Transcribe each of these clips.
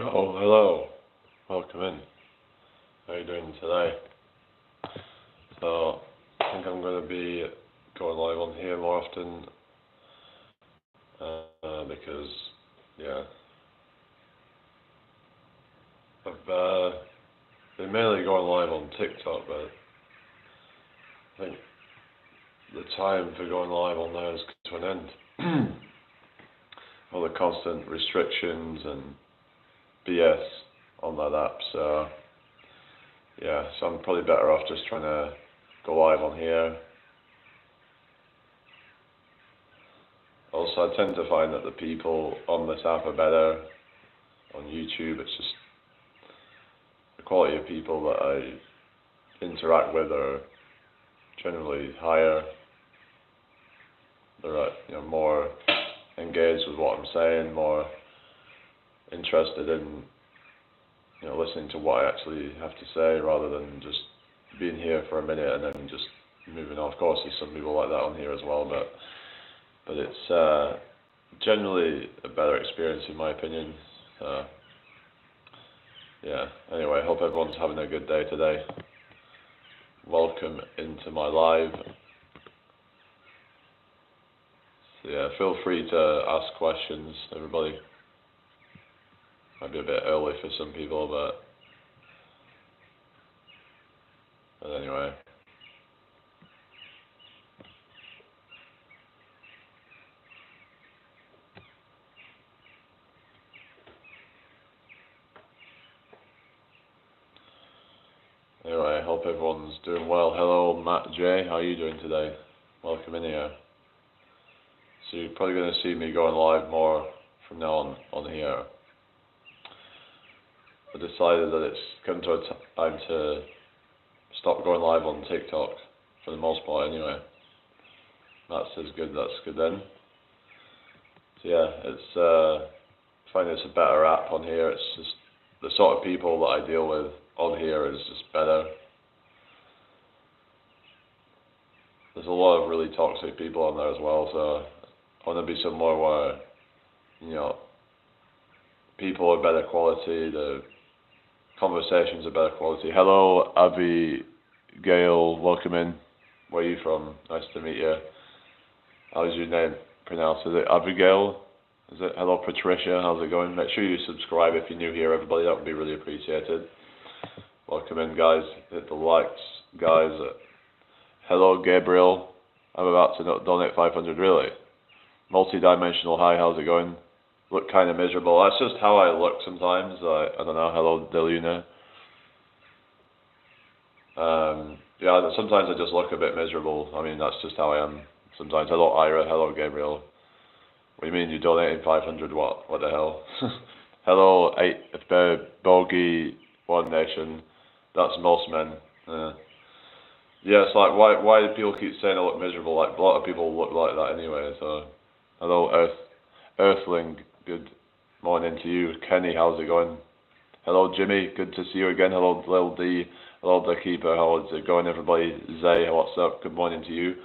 Oh, hello. Welcome in. How are you doing today? So, I think I'm going to be going live on here more often because, yeah, I've been mainly going live on TikTok, but I think the time for going live on there has come to an end. All the constant restrictions and BS on that app, so yeah, so I'm probably better off just trying to go live on here. Also, I tend to find that the people on this app are better. On YouTube, it's just the quality of people that I interact with are generally higher. They're more engaged with what I'm saying, more interested in listening to what I actually have to say, rather than just being here for a minute and then just moving on. Of course, there's some people like that on here as well, but it's generally a better experience in my opinion. Yeah, anyway, I hope everyone's having a good day today. Welcome into my live. So yeah, feel free to ask questions, everybody. Might be a bit early for some people, but anyway. Anyway, I hope everyone's doing well. Hello, Matt J. How are you doing today? Welcome in here. So you're probably going to see me going live more from now on here. I decided that it's come to a time to stop going live on TikTok for the most part anyway. That's good then. So yeah, I find it's a better app on here. It's just the sort of people that I deal with on here is just better. There's a lot of really toxic people on there as well, so I want to be somewhere where, people are better quality, the conversations are better quality. Hello, Abigail, welcome in. Where are you from? Nice to meet you. How's your name pronounced? Is it Abigail? Is it? Hello, Patricia, how's it going? Make sure you subscribe if you're new here, everybody. That would be really appreciated. Welcome in, guys. Hit the likes, guys. Hello, Gabriel. I'm about to donate 500. Really? Multi-dimensional. Hi, how's it going? Look kind of miserable. That's just how I look sometimes. I don't know. Hello, Deluna. Yeah, sometimes I just look a bit miserable. I mean, that's just how I am sometimes. Hello, Ira. Hello, Gabriel. What do you mean you're donating 500? What the hell? Hello, Bogey One Nation. That's most men. Yeah, it's like, why do people keep saying I look miserable? Like, a lot of people look like that anyway, so. Hello, Earthling. Good morning to you. Kenny, how's it going? Hello, Jimmy. Good to see you again. Hello, Lil D. Hello, the Keeper. How's it going, everybody? Zay, what's up? Good morning to you.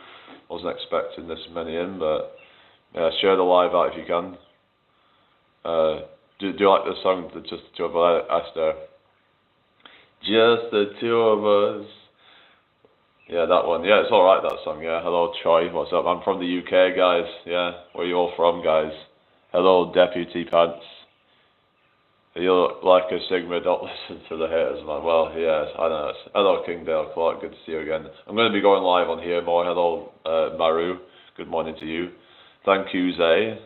Wasn't expecting this many in, but yeah, share the live out if you can. Do you like the song, Just the Two of Us? Esther? Just the two of us. Yeah, that one. Yeah, it's alright, that song. Yeah, hello, Troy. What's up? I'm from the UK, guys. Yeah, where are you all from, guys? Hello, Deputy Pants. You look like a Sigma. Don't listen to the haters, man. Well, yes, I know. Hello, Kingdale Clark. Good to see you again. I'm going to be going live on here more. Hello, Maru. Good morning to you. Thank you, Zay.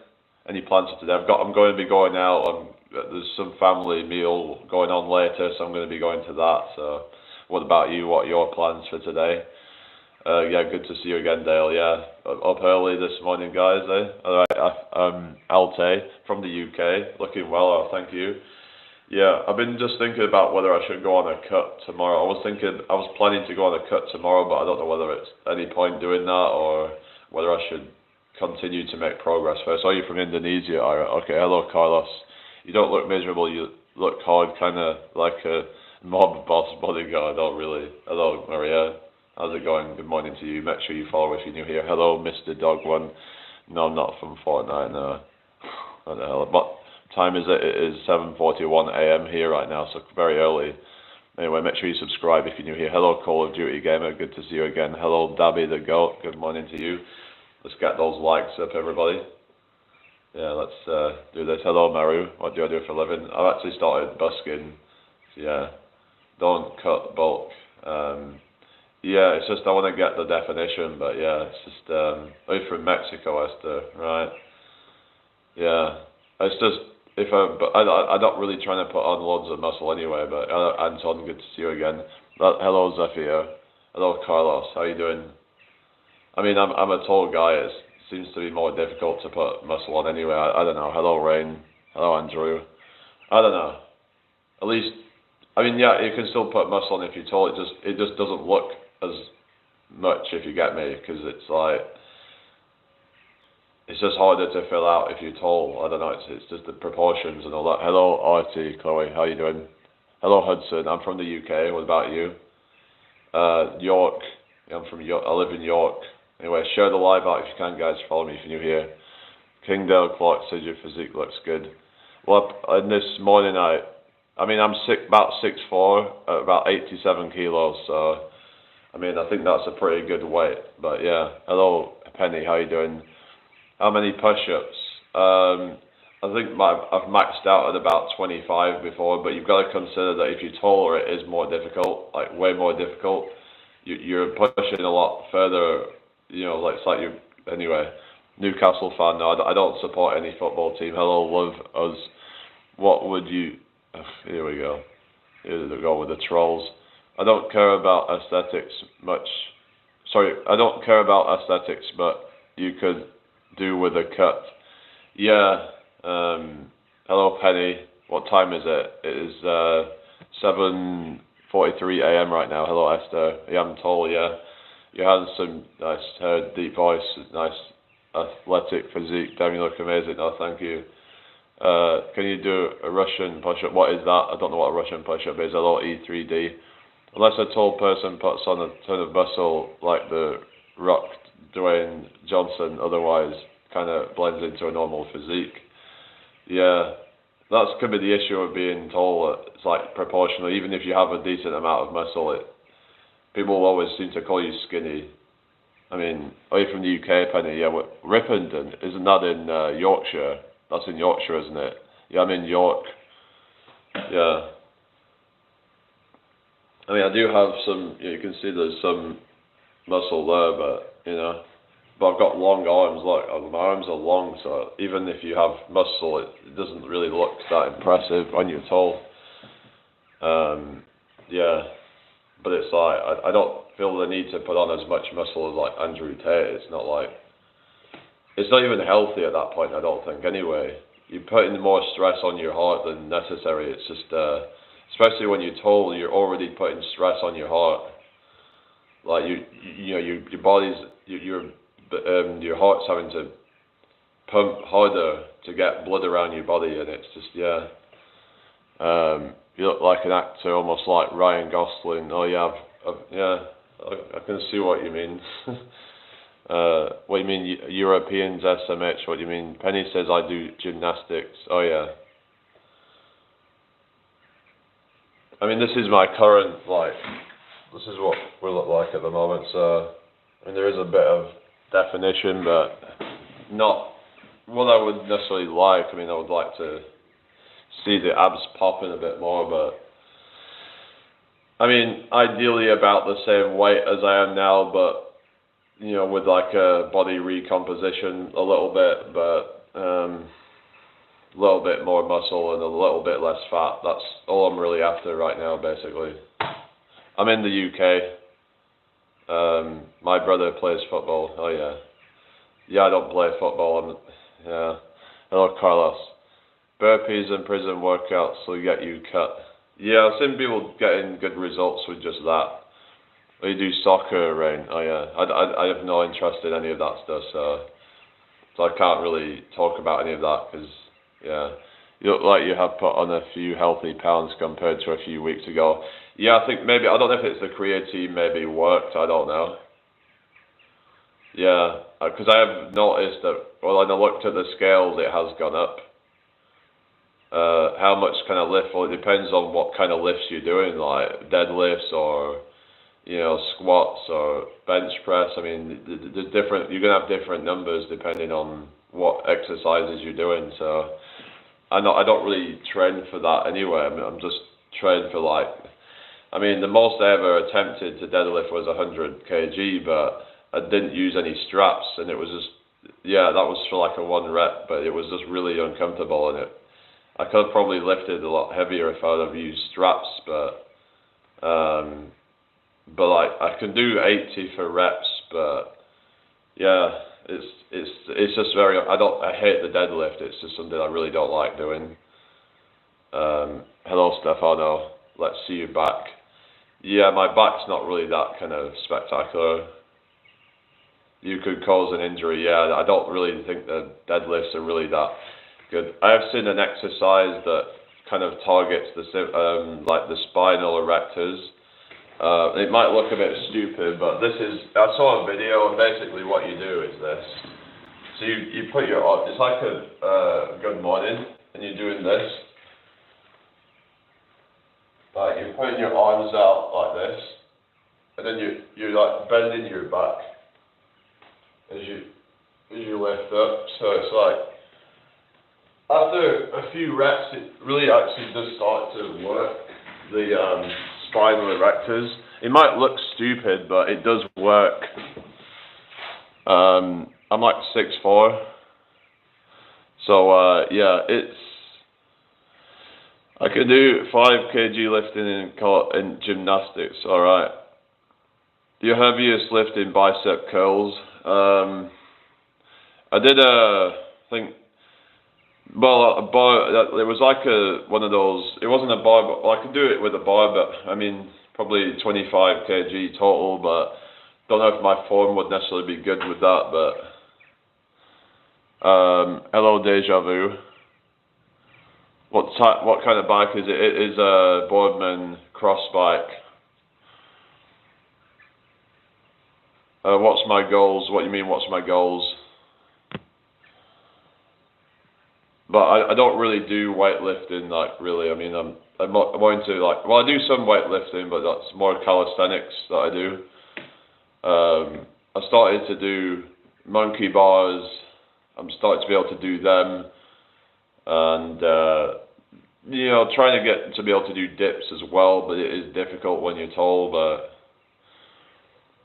Any plans for today? I'm going to be going out. There's some family meal going on later, so I'm going to be going to that. So, what about you? What are your plans for today? Yeah, good to see you again, Dale. Yeah, up early this morning, guys. All right, Alte from the UK, looking well. Thank you. Yeah, I've been just thinking about whether I should go on a cut tomorrow. I was planning to go on a cut tomorrow, but I don't know whether it's any point doing that or whether I should continue to make progress first. Are you from Indonesia, Ira? Okay, hello, Carlos. You don't look miserable. You look hard, kind of like a mob boss bodyguard. Oh, really? Hello, Maria. How's it going? Good morning to you. Make sure you follow if you're new here. Hello, Mr. Dog One. No, I'm not from Fortnite, no. What the hell? But time is it? It is 7:41 a.m. here right now, so very early. Anyway, make sure you subscribe if you're new here. Hello, Call of Duty Gamer. Good to see you again. Hello, Dabby the Goat. Good morning to you. Let's get those likes up, everybody. Yeah, let's do this. Hello, Maru. What do I do for a living? I've actually started busking. So yeah, don't cut bulk. Yeah, it's just I want to get the definition, but yeah, it's just are you from Mexico, Esther? Right? Yeah, it's just but I'm not really trying to put on loads of muscle anyway. But Anton, good to see you again. Hello, Zafia. Hello, Carlos. How you doing? I mean, I'm a tall guy. It seems to be more difficult to put muscle on anyway. I don't know. Hello, Rain. Hello, Andrew. I don't know. At least, I mean, yeah, you can still put muscle on if you're tall. It just doesn't look as much, if you get me, because it's like it's just harder to fill out if you're tall. I don't know. It's just the proportions and all that. Hello, Artie, Chloe. How you doing? Hello, Hudson. I'm from the UK. What about you? York. I'm from York. I live in York. Anyway, share the live out if you can, guys. Follow me if you're new here. Kingdale Clark says your physique looks good. Well, and this morning I mean, I'm about 6'4", about 87 kilos. So, I mean, I think that's a pretty good weight. But yeah, hello, Penny. How you doing? How many push-ups? I think I've maxed out at about 25 before. But you've got to consider that if you're taller, it is more difficult, like way more difficult. You're pushing a lot further. You know, like it's like you. Anyway, Newcastle fan. No, I don't support any football team. Hello, love us. What would you? Here we go. Here we go with the trolls. I don't care about aesthetics much. Sorry, I don't care about aesthetics, but you could do with a cut. Yeah. Hello, Penny. What time is it? It is 7:43 a.m. right now. Hello, Esther. Yeah, I'm tall. Yeah. You have some nice hair, deep voice, nice athletic physique. Damn, you look amazing. Oh, thank you. Can you do a Russian push-up? What is that? I don't know what a Russian push-up is. Hello, E3D. Unless a tall person puts on a ton of muscle like the Rock Dwayne Johnson, otherwise kind of blends into a normal physique. Yeah, that's could be the issue of being tall. It's like proportional. Even if you have a decent amount of muscle, people will always seem to call you skinny. I mean, are you from the UK, Penny? Yeah, Ripondon, isn't that in Yorkshire? That's in Yorkshire, isn't it? Yeah, I'm in York. Yeah. I mean, I do have some, you can see there's some muscle there, but, you know, but I've got long arms, like, my arms are long, so even if you have muscle, it doesn't really look that impressive when you're tall. Yeah, but it's like, I don't feel the need to put on as much muscle as, like, Andrew Tate. It's not like, it's not even healthy at that point, I don't think, anyway. You're putting more stress on your heart than necessary. It's just, especially when you're tall, you're already putting stress on your heart. Like, you know, your body's, your heart's having to pump harder to get blood around your body, and it's just, yeah. You look like an actor, almost like Ryan Gosling. Oh, yeah, yeah, I can see what you mean. What do you mean, Europeans, SMH? What do you mean? Penny says I do gymnastics. Oh, yeah. I mean, this is my current, like, this is what we look like at the moment. So, I mean, there is a bit of definition, but not what I would necessarily like. I mean, I would like to see the abs popping a bit more, but I mean, ideally about the same weight as I am now, but you know, with like a body recomposition a little bit, but a little bit more muscle and a little bit less fat. That's all I'm really after right now, basically. I'm in the UK. My brother plays football. Oh yeah. Yeah, I don't play football. Yeah. Hello, Carlos. Burpees and prison workouts will get you cut. Yeah, I've seen people getting good results with just that. Or you do soccer, Rain. Oh yeah. I have no interest in any of that stuff, so I can't really talk about any of that, because yeah, you look like you have put on a few healthy pounds compared to a few weeks ago. Yeah, I think maybe, I don't know if it's the creatine maybe worked, I don't know. Yeah, because I have noticed that, well, when I looked at the scales, it has gone up. How much kind of lift? Well, it depends on what kind of lifts you're doing, like deadlifts or squats or bench press. I mean, there's different. You're gonna have different numbers depending on what exercises you're doing. So I don't really train for that anyway. I mean, I'm just trained for like. I mean, the most I ever attempted to deadlift was 100 kg, but I didn't use any straps, and it was just that was for like a 1 rep, but it was just really uncomfortable, and I could have probably lifted a lot heavier if I would have used straps, but like I can do 80 for reps, but yeah, it's just very. I hate the deadlift. It's just something I really don't like doing. Hello, Stefano. Let's see you back. Yeah, my back's not really that kind of spectacular. You could cause an injury. Yeah, I don't really think the deadlifts are really that good. I have seen an exercise that kind of targets like the spinal erectors. It might look a bit stupid, but I saw a video, and basically what you do is this. So you put it's like a good morning, and you're doing this. Like you're putting your arms out like this, and then you're like bending your back as you lift up. So it's like after a few reps, it really actually does start to work the spinal erectors. It might look stupid, but it does work. I'm like 6'4", so I can do 5 kg lifting in gymnastics. All right. Your heaviest lift in bicep curls. I did think. Well, a bar. It was like one of those. It wasn't a bar, but I could do it with a bar. But I mean, probably 25 kg total. But don't know if my form would necessarily be good with that. But hello, deja vu. What kind of bike is it? It is a Boardman cross bike. What's my goals? What do you mean? What's my goals? But I don't really do weightlifting, like really. I mean, I'm more into like. Well, I do some weightlifting, but that's more calisthenics that I do. I started to do monkey bars. I'm starting to be able to do them. And trying to get to be able to do dips as well, but it is difficult when you're tall. But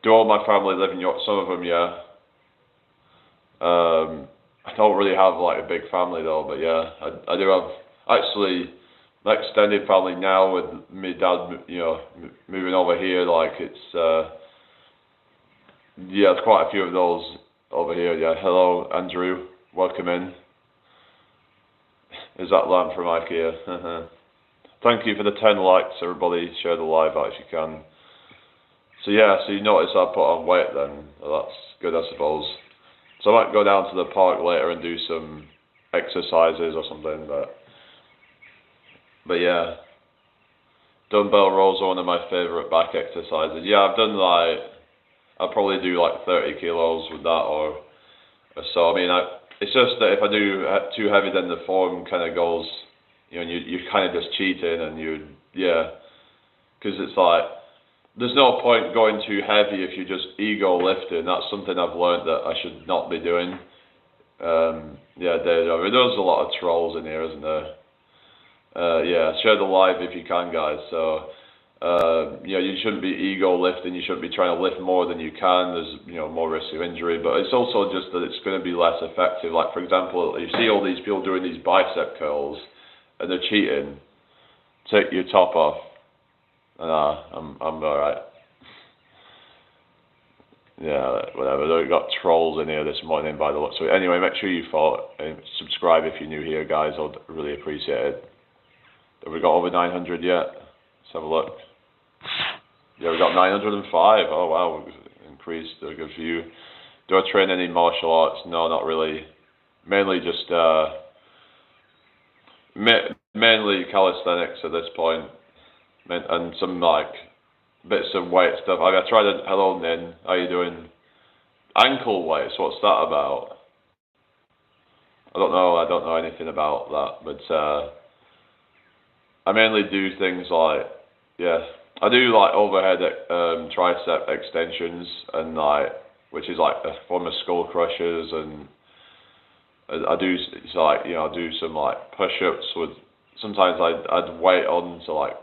do all my family live in York? Some of them, yeah. I don't really have like a big family though, but yeah, I do have actually my extended family now with my dad, moving over here. Like it's there's quite a few of those over here. Yeah, hello Andrew, welcome in. Is that lamp from IKEA? Thank you for the 10 likes, everybody. Share the live out if you can. So yeah, so you notice I put on weight then. Well, that's good, I suppose. So I might go down to the park later and do some exercises or something. But yeah, dumbbell rows are one of my favourite back exercises. Yeah, I'll probably do like 30 kilos with that or so. I mean, it's just that if I do too heavy, then the form kind of goes, you're kind of just cheating, and because it's like, there's no point going too heavy if you're just ego lifting. That's something I've learned that I should not be doing. There's a lot of trolls in here, isn't there? Share the live if you can, guys. So, you shouldn't be ego lifting. You shouldn't be trying to lift more than you can. There's, more risk of injury. But it's also just that it's going to be less effective. Like, for example, you see all these people doing these bicep curls, and they're cheating. Take your top off. Nah, I'm all right. Yeah, whatever. We've got trolls in here this morning by the looks of it. Anyway, make sure you follow and subscribe if you're new here, guys. I'd really appreciate it. Have we got over 900 yet? Let's have a look. Yeah, we got 905. Oh wow, we've increased. Good for you. Do I train any martial arts? No, not really. Mainly just mainly calisthenics at this point, and some like bits of weight stuff. I tried it. Hello, Nin. How you doing? Ankle weights. What's that about? I don't know anything about that, but I mainly do things like, yeah, I do like overhead tricep extensions and like, which is like a form of skull crushers, and I do, it's like, you know, I do some like push-ups with, sometimes I'd weight on to like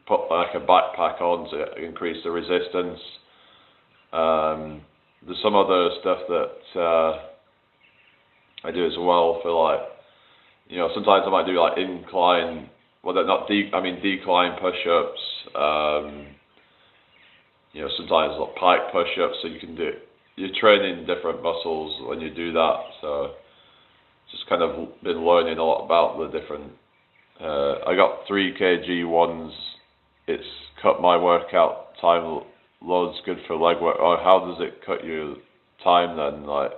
put like a backpack on to increase the resistance. There's some other stuff that I do as well for like, you know, sometimes I might do like incline, well, they're not decline push-ups. You know, sometimes like pike push-ups, so you can do, you're training different muscles when you do that. So just kind of been learning a lot about the different. I got 3 kg ones. It's cut my workout time loads, good for leg work. Or how does it cut your time then? Like,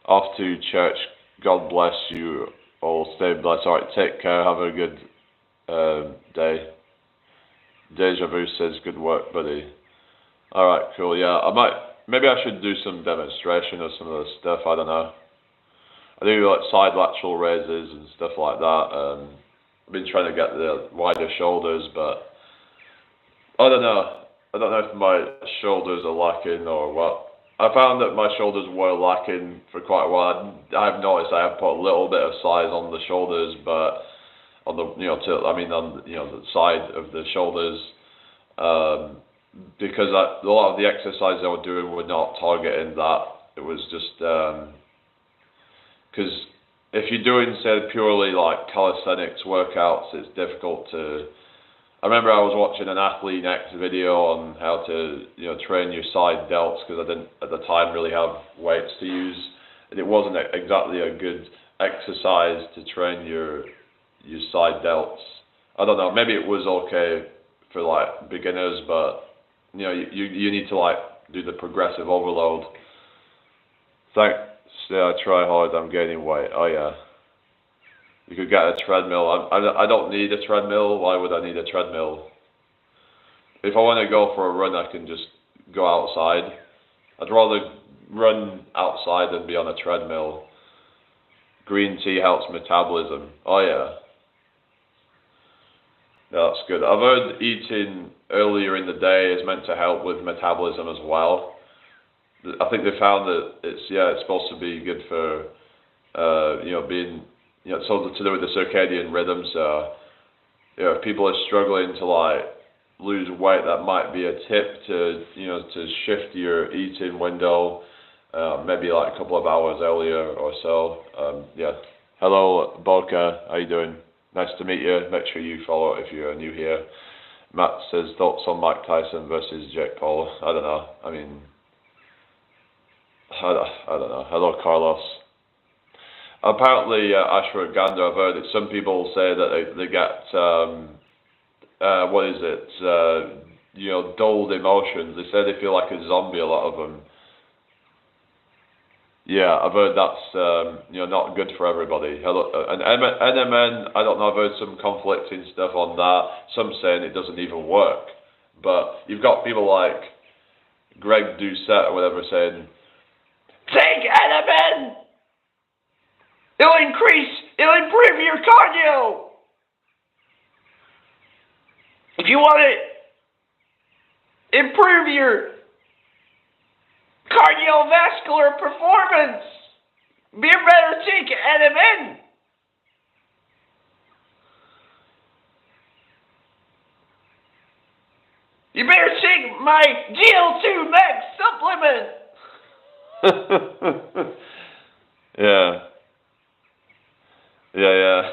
off to church. God bless you all. Stay blessed. All right, take care. Have a good day. Deja Vu says, good work, buddy. All right, cool. Yeah, maybe I should do some demonstration of some of the stuff. I don't know. I do like side lateral raises and stuff like that. I've been trying to get the wider shoulders, but I don't know. I don't know if my shoulders are lacking or what. I found that my shoulders were lacking for quite a while. I've noticed I have put a little bit of size on the shoulders, but on the, you know, on, you know, the side of the shoulders, because a lot of the exercises I was doing were not targeting that. It was just because if you're doing, say, purely like calisthenics workouts, it's difficult to. I remember I was watching an Athlete X video on how to, you know, train your side delts, because I didn't at the time really have weights to use, and it wasn't exactly a good exercise to train your side delts. I don't know, maybe it was okay for like beginners, but you know, you need to like do the progressive overload. Thanks. Yeah, I try hard. I'm gaining weight. Oh yeah. You could get a treadmill. I don't need a treadmill. Why would I need a treadmill? If I want to go for a run, I can just go outside. I'd rather run outside than be on a treadmill. Green tea helps metabolism. Oh yeah. Yeah, that's good. I've heard eating earlier in the day is meant to help with metabolism as well. I think they found that it's supposed to be good for you know, being, you know, it's all to do with the circadian rhythm. So, you know, if people are struggling to like lose weight, that might be a tip to, you know, to shift your eating window, maybe like a couple of hours earlier or so. Yeah. Hello, Boca. How you doing? Nice to meet you. Make sure you follow if you're new here. Matt says, thoughts on Mike Tyson versus Jake Paul? I don't know. I mean, I don't know. Hello, Carlos. Apparently, ashwagandha, I've heard that some people say that they get, what is it, you know, dulled emotions. They say they feel like a zombie, a lot of them. Yeah, I've heard that's, you know, not good for everybody. Hello, and NMN, I don't know, I've heard some conflicting stuff on that. Some saying it doesn't even work. But you've got people like Greg Doucette or whatever saying, take NMN! It'll improve your cardio! If you want to improve your cardiovascular performance, you better take NMN. You better take my GL2 Max supplement. Yeah. Yeah.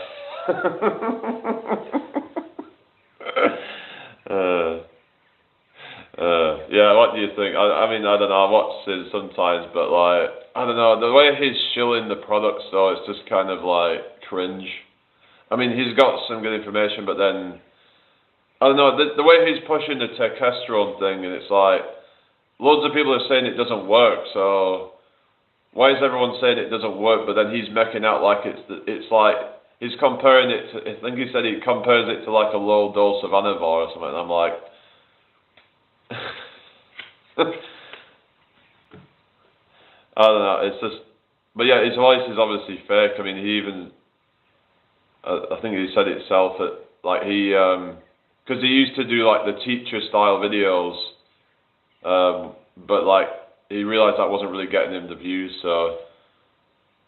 Yeah, what do you think? I mean, I don't know, I watch it sometimes, but like, I don't know, the way he's shilling the products though, it's just kind of like cringe. I mean, he's got some good information, but then, I don't know, the way he's pushing the testosterone thing, and it's like, loads of people are saying it doesn't work, so why is everyone saying it doesn't work, but then he's making out like it's like, he's comparing it to, I think he said he compares it to like a low dose of Anavar or something, and I'm like, I don't know, it's just, but yeah, his voice is obviously fake. I mean, he even, I think he said it himself that Like he, because he used to do like the teacher style videos, but like he realized that wasn't really getting him the views. So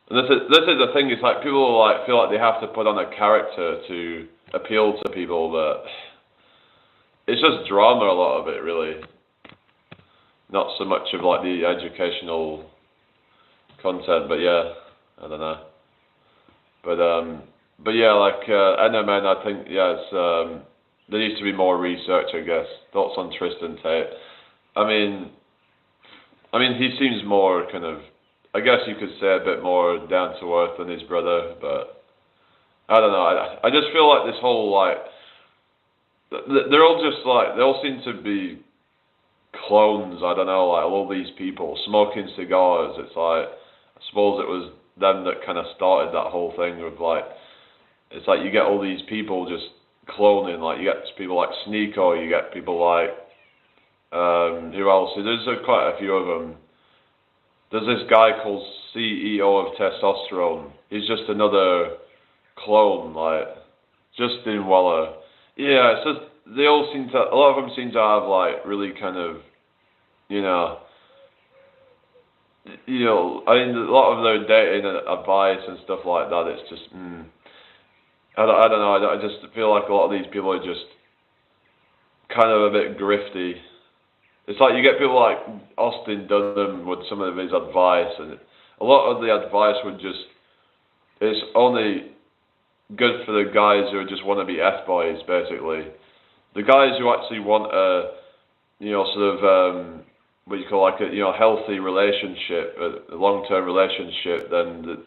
and this is the thing. It's like people like feel like they have to put on a character to appeal to people, but it's just drama, a lot of it, really. Not so much of like the educational content, but yeah, I don't know. But yeah, like NMN, I think there needs to be more research, I guess. Thoughts on Tristan Tate? I mean, he seems more kind of, I guess you could say a bit more down to earth than his brother, but I don't know. I just feel like this whole like they're all just like they all seem to be clones. I don't know, like all these people smoking cigars. It's like I suppose it was them that kind of started that whole thing with like it's like you get all these people just cloning. Like you get people like Sneeko, you get people like who else? There's quite a few of them. There's this guy called CEO of Testosterone. He's just another clone, like Justin Weller. Yeah, it's just they all seem to. A lot of them seem to have like really kind of, you know. I mean, a lot of their dating advice and stuff like that. It's just, I don't know. I just feel like a lot of these people are just kind of a bit grifty. It's like you get people like Austin Dunham with some of his advice, and a lot of the advice would just, it's only good for the guys who just want to be F-boys, basically. The guys who actually want a, sort of, what you call like a, healthy relationship, a long-term relationship, then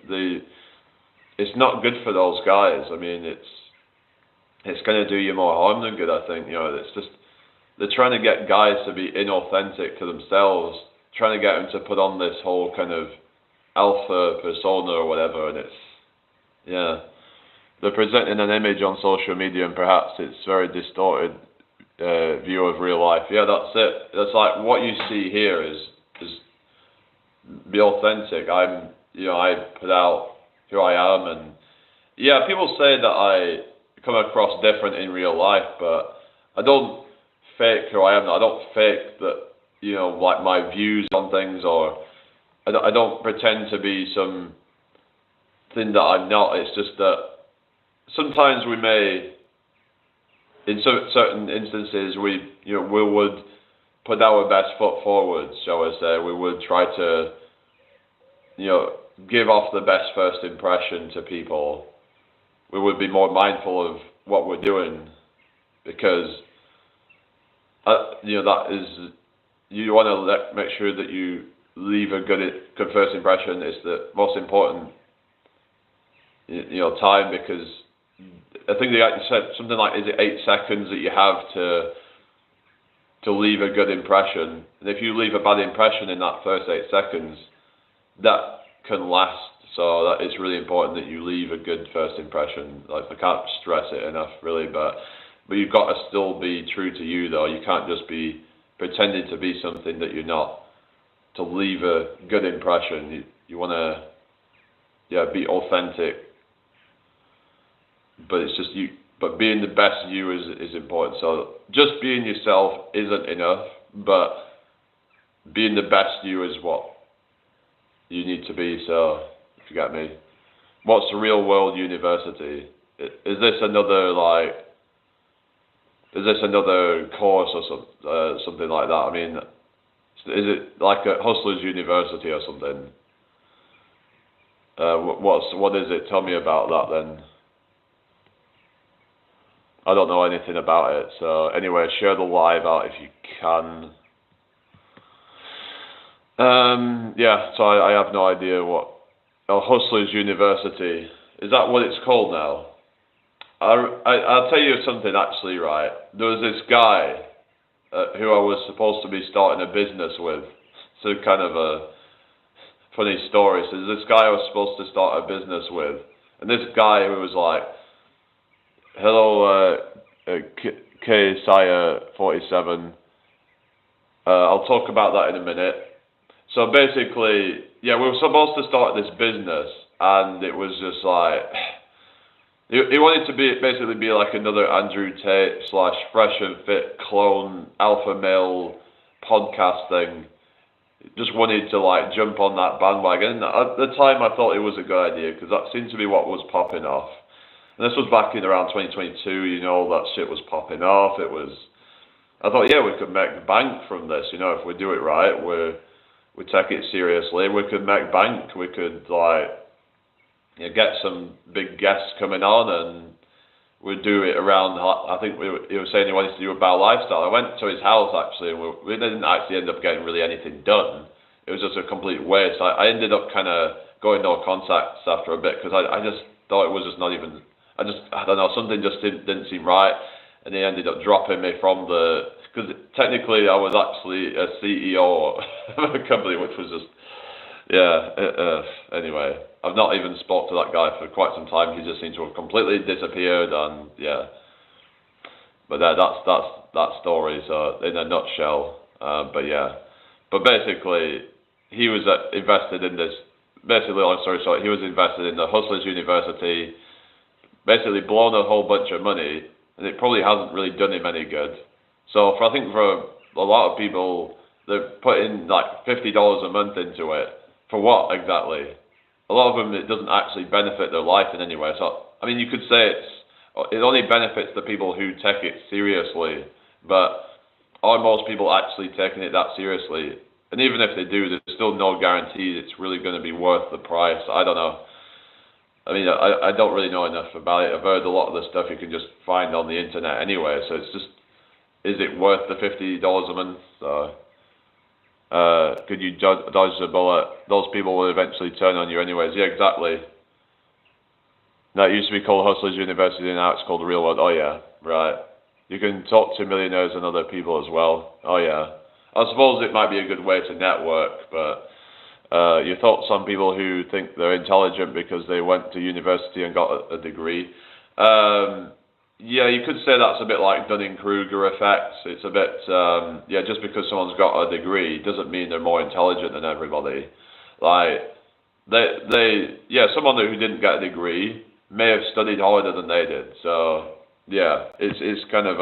it's not good for those guys. I mean, it's going to do you more harm than good, I think. It's just, they're trying to get guys to be inauthentic to themselves, trying to get them to put on this whole kind of alpha persona or whatever, and they're presenting an image on social media, and perhaps it's very distorted view of real life. Yeah, that's it. That's like what you see here is be authentic. I put out who I am, and yeah, people say that I come across different in real life, but I don't fake who I am. I don't fake that, like my views on things, or I don't pretend to be something that I'm not. It's just that sometimes we may, in certain instances, we would put our best foot forward, shall I say. We would try to, give off the best first impression to people. We would be more mindful of what we're doing, because that is, you want to make sure that you leave a good first impression. It's the most important time, because I think they actually said something like, is it 8 seconds that you have to leave a good impression, and if you leave a bad impression in that first 8 seconds, that can last. So that it's really important that you leave a good first impression. Like, I can't stress it enough, really, but you've got to still be true to you, though. You can't just be pretending to be something that you're not. To leave a good impression, you want to, be authentic. But it's just you. But being the best you is important. So just being yourself isn't enough, but being the best you is what you need to be. So if you get me, what's the real world university? Is this another Is this another course or something like that? I mean, is it like a Hustlers University or something? What is it? Tell me about that then. I don't know anything about it. So anyway, share the live out if you can. So I have no idea what Hustlers University, is that what it's called now? I'll tell you something actually, right? There was this guy who I was supposed to be starting a business with. It's a kind of a funny story. So there's this guy I was supposed to start a business with, and this guy who was like, hello, K Sire 47. I'll talk about that in a minute. So basically, we were supposed to start this business, and it was just like, He wanted to basically be like another Andrew Tate slash Fresh and Fit clone alpha male podcast thing. Just wanted to like jump on that bandwagon. At the time, I thought it was a good idea because that seemed to be what was popping off. And this was back in around 2022. You know, all that shit was popping off. I thought, yeah, we could make bank from this. You know, if we do it right, we take it seriously, we could make bank. We could like, get some big guests coming on, and we'd do it around. I think he was saying he wanted to do about lifestyle. I went to his house actually, and we didn't actually end up getting really anything done. It was just a complete waste. I ended up kind of going no contacts after a bit because I just thought it was just not even. I don't know, something just didn't seem right, and he ended up dropping me from the. Because technically I was actually a CEO of a company, which was just, anyway, I've not even spoke to that guy for quite some time. He just seemed to have completely disappeared, and but that's that story, so in a nutshell. But basically, he was invested in this, basically, long story short, he was invested in the Hustlers University, basically blown a whole bunch of money, and it probably hasn't really done him any good. So I think for a lot of people, they're putting like $50 a month into it. For what exactly? A lot of them, it doesn't actually benefit their life in any way. So, I mean, you could say it only benefits the people who take it seriously, but are most people actually taking it that seriously? And even if they do, there's still no guarantee it's really going to be worth the price. I don't know. I mean, I don't really know enough about it. I've heard a lot of the stuff you can just find on the internet anyway, so it's just, is it worth the $50 a month? Could you dodge the bullet? Those people will eventually turn on you anyways. Yeah, exactly. That used to be called Hustlers University, now it's called the Real World. Oh yeah, right. You can talk to millionaires and other people as well. Oh yeah. I suppose it might be a good way to network, but your thoughts on people who think they're intelligent because they went to university and got a degree. Yeah, you could say that's a bit like Dunning-Kruger effect. It's a bit, just because someone's got a degree doesn't mean they're more intelligent than everybody. Like, someone who didn't get a degree may have studied harder than they did. So, yeah, it's kind of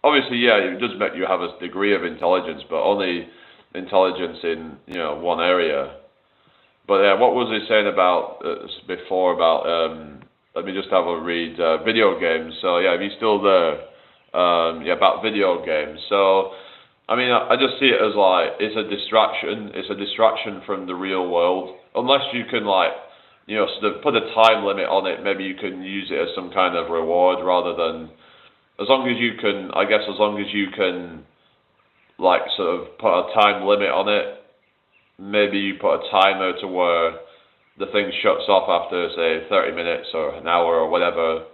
obviously, yeah, it does make you have a degree of intelligence, but only intelligence in, one area. But yeah, what was he saying about before about, let me just have a read. Video games. So yeah, if you're still there, about video games. So, I mean, I just see it as like, it's a distraction. It's a distraction from the real world. Unless you can sort of put a time limit on it, maybe you can use it as some kind of reward rather than, as long as you can sort of put a time limit on it, maybe you put a timer to where the thing shuts off after, say, 30 minutes or an hour or whatever,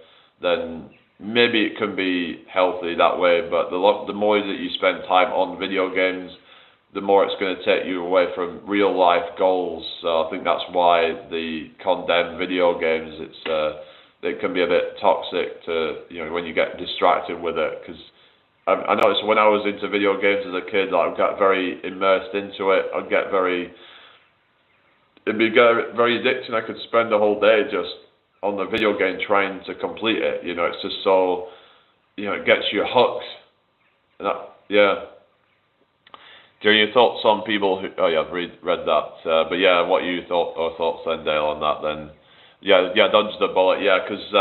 then maybe it can be healthy that way. But the more that you spend time on video games, the more it's going to take you away from real life goals. So I think that's why they condemn video games. It can be a bit toxic to, when you get distracted with it. Because I noticed when I was into video games as a kid, I got very immersed into it. It'd be very addicting. I could spend the whole day just on the video game trying to complete it. It's just so, it gets you hooked. And Jerry, your thoughts on people who? Oh yeah, I've read that. But yeah, what you thoughts then, Dale, on that then? Yeah, dodge the bullet. Yeah, because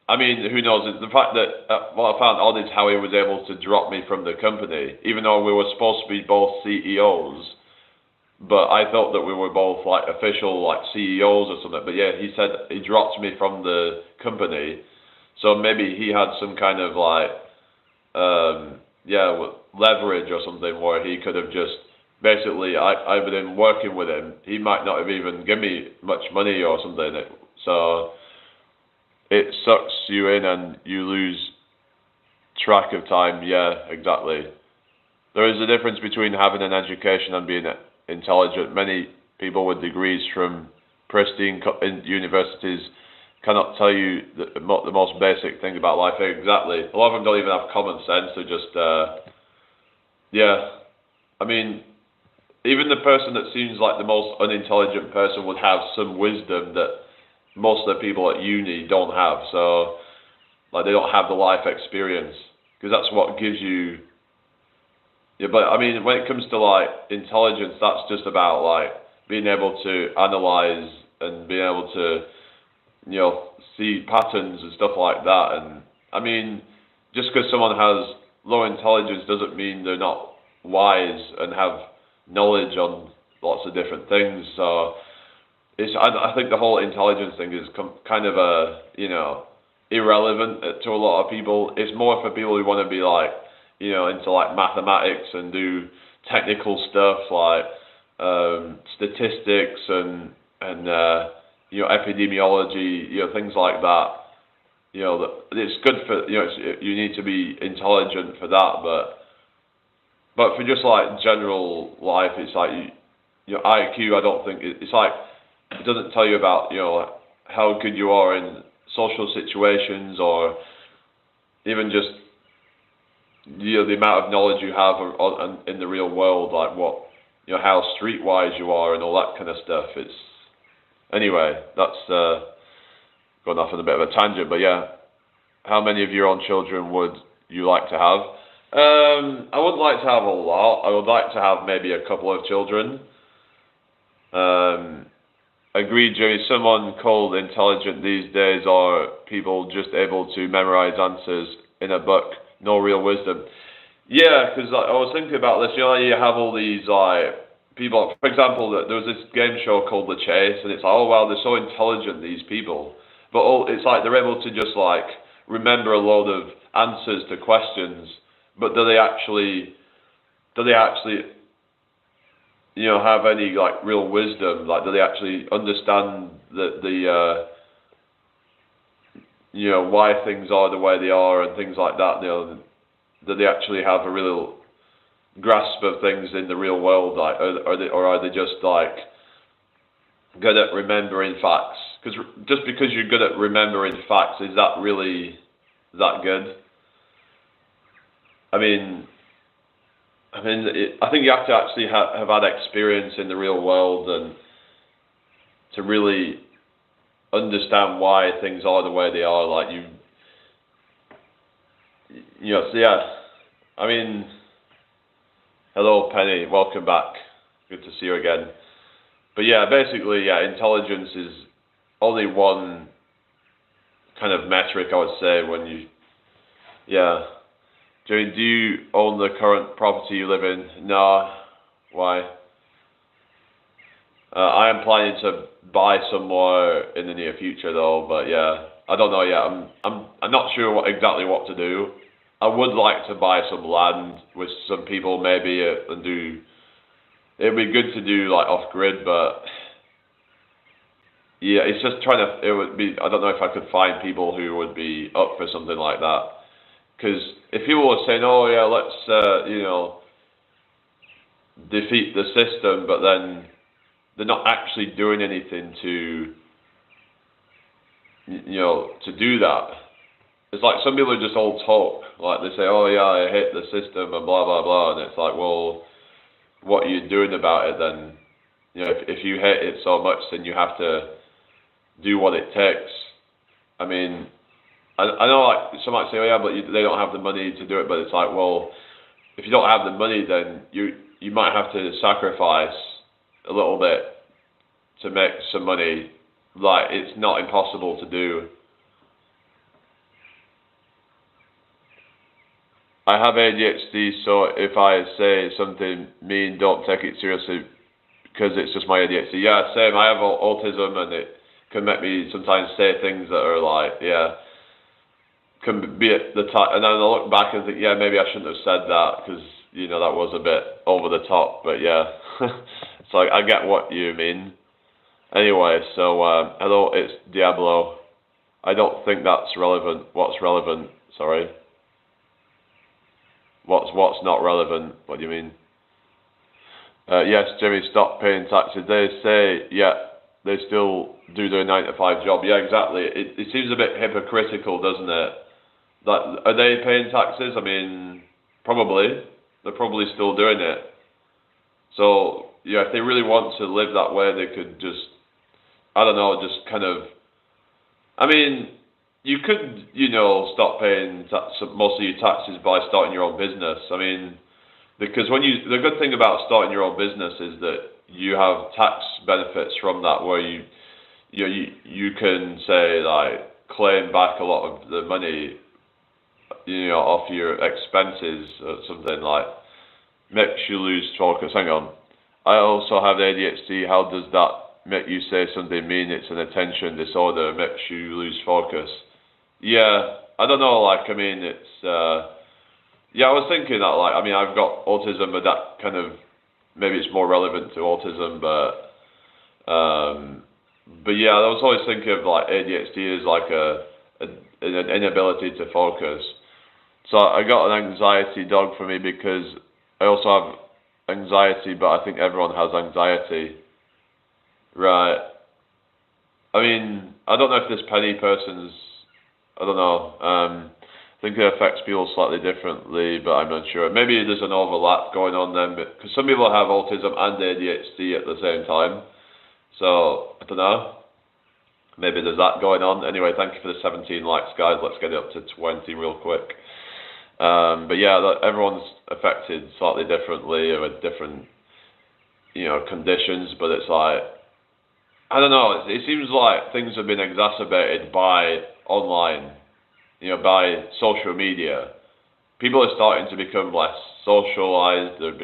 I mean, who knows? The fact that what I found odd is how he was able to drop me from the company, even though we were supposed to be both CEOs. But I thought that we were both like official CEOs or something. But yeah, he said he dropped me from the company. So maybe he had some kind of leverage or something where he could have just basically, I've been working with him. He might not have even given me much money or something. So it sucks you in and you lose track of time. Yeah, exactly. There is a difference between having an education and being intelligent. Many people with degrees from pristine universities cannot tell you the most basic thing about life. Exactly. A lot of them don't even have common sense. They're just, I mean, even the person that seems like the most unintelligent person would have some wisdom that most of the people at uni don't have. So like they don't have the life experience, because that's what gives you. Yeah, but I mean, when it comes to like intelligence, that's just about like being able to analyze and being able to, you know, see patterns and stuff like that. And I mean, just because someone has low intelligence doesn't mean they're not wise and have knowledge on lots of different things. So I think the whole intelligence thing is kind of a, you know, irrelevant to a lot of people. It's more for people who want to be like, you know, into like mathematics and do technical stuff like statistics and you know, epidemiology, you know, things like that. You know, it's good for, you know, you need to be intelligent for that, but for just like general life, it's like your IQ. I don't think it's like, it doesn't tell you about, you know, how good you are in social situations, or even just, you know, the amount of knowledge you have in the real world, like what, you know, how streetwise you are and all that kind of stuff. It's anyway, that's going off on a bit of a tangent, but yeah, how many of your own children would you like to have? I wouldn't like to have a lot. I would like to have maybe a couple of children. Agreed, Jerry. Someone called intelligent these days are people just able to memorize answers in a book, no real wisdom. Yeah, because I was thinking about this. You know, you have all these like people. For example, there was this game show called The Chase, and it's like, oh wow, they're so intelligent, these people. But it's like they're able to just like remember a load of answers to questions. But do they actually, you know, have any like real wisdom? Like, do they actually understand the you know, why things are the way they are and things like that? You know, do they actually have a real grasp of things in the real world? Like, are they just like good at remembering facts? Because just because you're good at remembering facts, is that really that good? I mean, I think you have to actually have had experience in the real world and to really understand why things are the way they are. Like you know, so yeah. I mean, hello Penny, welcome back. Good to see you again. But yeah, basically, yeah, intelligence is only one kind of metric, I would say, when you, yeah. Jane, do you own the current property you live in? No. Why? I am planning to buy some more in the near future, though. But yeah, I don't know yet. I'm not sure exactly what to do. I would like to buy some land with some people, maybe, and do. It'd be good to do like off grid, but yeah, it's just trying to. It would be. I don't know if I could find people who would be up for something like that. Because if people were saying, "Oh yeah, let's you know, defeat the system," but then they're not actually doing anything to, you know, to do that. It's like some people are just all talk. Like they say, "Oh yeah, I hate the system," and blah blah blah, and it's like, well, what are you doing about it then? You know, if you hate it so much, then you have to do what it takes. I mean, I know, like, some might say, oh yeah, but they don't have the money to do it. But it's like, well, if you don't have the money, then you might have to sacrifice a little bit to make some money. Like, it's not impossible to do. I have ADHD, so if I say something mean, don't take it seriously because it's just my ADHD. Yeah, same. I have autism, and it can make me sometimes say things that are like, yeah, can be at the top, and then I look back and think, yeah, maybe I shouldn't have said that because, you know, that was a bit over the top. But yeah, so I get what you mean. Anyway, so hello, it's Diablo. I don't think that's relevant. What's relevant? Sorry. What's not relevant? What do you mean? Yes, Jimmy, stop paying taxes. They say, yeah, they still do their 9 to 5 job. Yeah, exactly. It seems a bit hypocritical, doesn't it? That, are they paying taxes? I mean, probably. They're probably still doing it. So, yeah, if they really want to live that way, they could just, I don't know, just kind of I mean, you could, stop paying most of your taxes by starting your own business. I mean, because the good thing about starting your own business is that you have tax benefits from that, where you can say, like, claim back a lot of the money, off your expenses or something, like makes you lose focus. Hang on. I also have ADHD. How does that make you say something mean? It's an attention disorder. It makes you lose focus. Yeah, I don't know. Like, I mean, yeah, I was thinking that. Like, I mean, I've got autism, but that kind of maybe it's more relevant to autism. But yeah, I was always thinking of like ADHD as like an inability to focus. So I got an anxiety dog for me because I also have anxiety, but I think everyone has anxiety. Right. I mean, I don't know if this penny person's, I don't know. I think it affects people slightly differently, but I'm not sure. Maybe there's an overlap going on then, because some people have autism and ADHD at the same time. So, I don't know. Maybe there's that going on. Anyway, thank you for the 17 likes, guys. Let's get it up to 20 real quick. But yeah, everyone's affected slightly differently with different, conditions. But it's like, I don't know. It seems like things have been exacerbated by online, by social media. People are starting to become less socialized. It's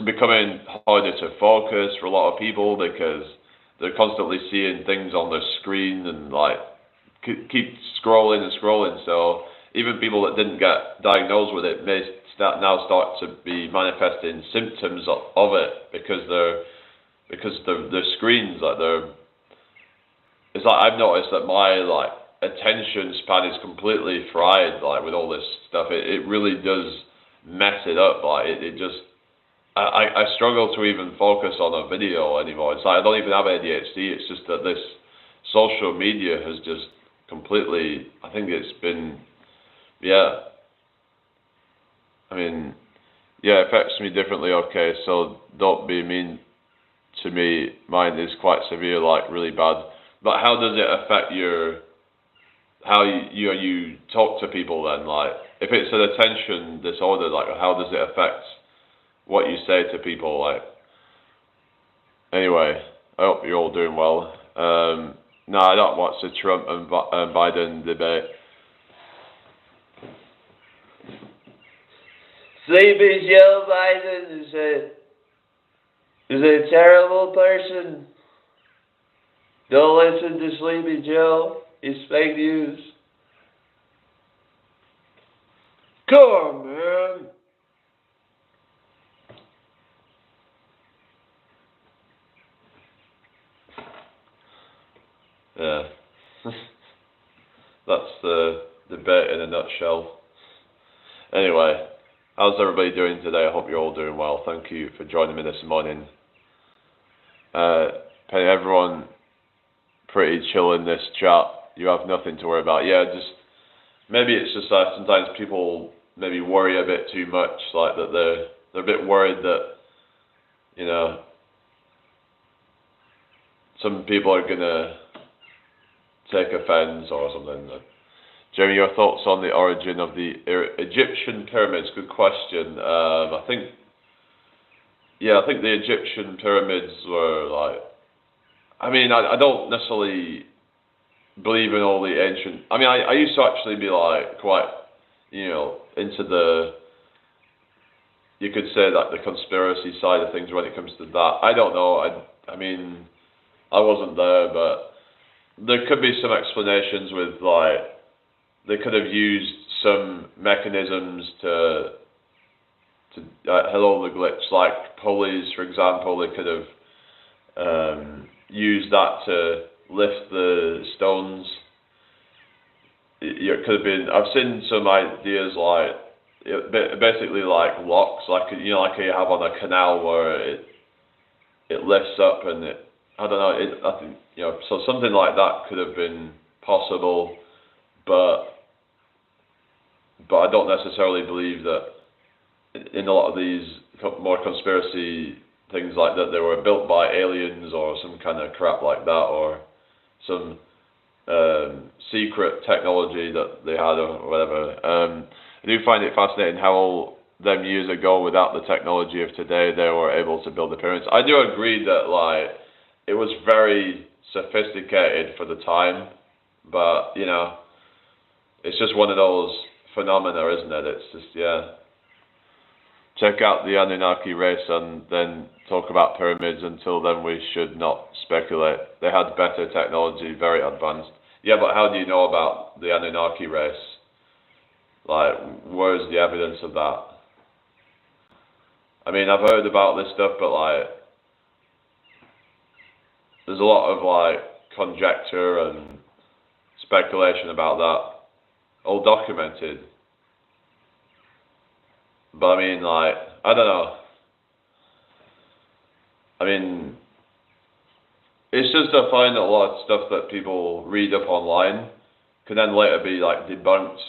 becoming harder to focus for a lot of people because they're constantly seeing things on their screen and like keep scrolling and scrolling. So even people that didn't get diagnosed with it may now start to be manifesting symptoms of it because the screens, like it's like I've noticed that my like attention span is completely fried, like with all this stuff. It really does mess it up. Like it just I struggle to even focus on a video anymore. It's like I don't even have ADHD. It's just that this social media has just completely, I think it's been, yeah. I mean, yeah, it affects me differently. Okay, so don't be mean to me. Mine is quite severe, like really bad. But how does it affect how you talk to people then? Like, if it's an attention disorder, like how does it affect what you say to people? Like, anyway, I hope you're all doing well. No, I don't watch the Trump and Biden debate. Sleepy Joe Biden is a terrible person. Don't listen to Sleepy Joe. He's fake news. Come on, man. Yeah. That's the debate in a nutshell. Anyway, how's everybody doing today? I hope you're all doing well. Thank you for joining me this morning. Everyone pretty chill in this chat. You have nothing to worry about. Yeah, maybe it's just that sometimes people maybe worry a bit too much, like that they're a bit worried that, some people are gonna take offense or something. Jeremy, your thoughts on the origin of the Egyptian pyramids? Good question. I think the Egyptian pyramids were like, I mean, I don't necessarily believe in all the ancient. I mean, I used to actually be like quite, into you could say that the conspiracy side of things when it comes to that. I don't know. I mean, I wasn't there, but there could be some explanations with like they could have used some mechanisms to hello the glitch, like pulleys, for example. They could have used that to lift the stones. It could have been. I've seen some ideas like basically like locks, like like you have on a canal where it lifts up and it. I don't know. I think so something like that could have been possible, but I don't necessarily believe that in a lot of these more conspiracy things like that they were built by aliens or some kind of crap like that or some secret technology that they had or whatever. I do find it fascinating how all them years ago, without the technology of today, they were able to build the pyramids. I do agree that like it was very sophisticated for the time, but you know, it's just one of those phenomena, isn't it? It's just, yeah. Check out the Anunnaki race and then talk about pyramids. Until then, we should not speculate. They had better technology, very advanced. Yeah, but how do you know about the Anunnaki race? Like, where's the evidence of that? I mean, I've heard about this stuff, but like, there's a lot of like conjecture and speculation about that, all documented. But I mean, like, I don't know. I mean, it's just I find that a lot of stuff that people read up online can then later be like debunked.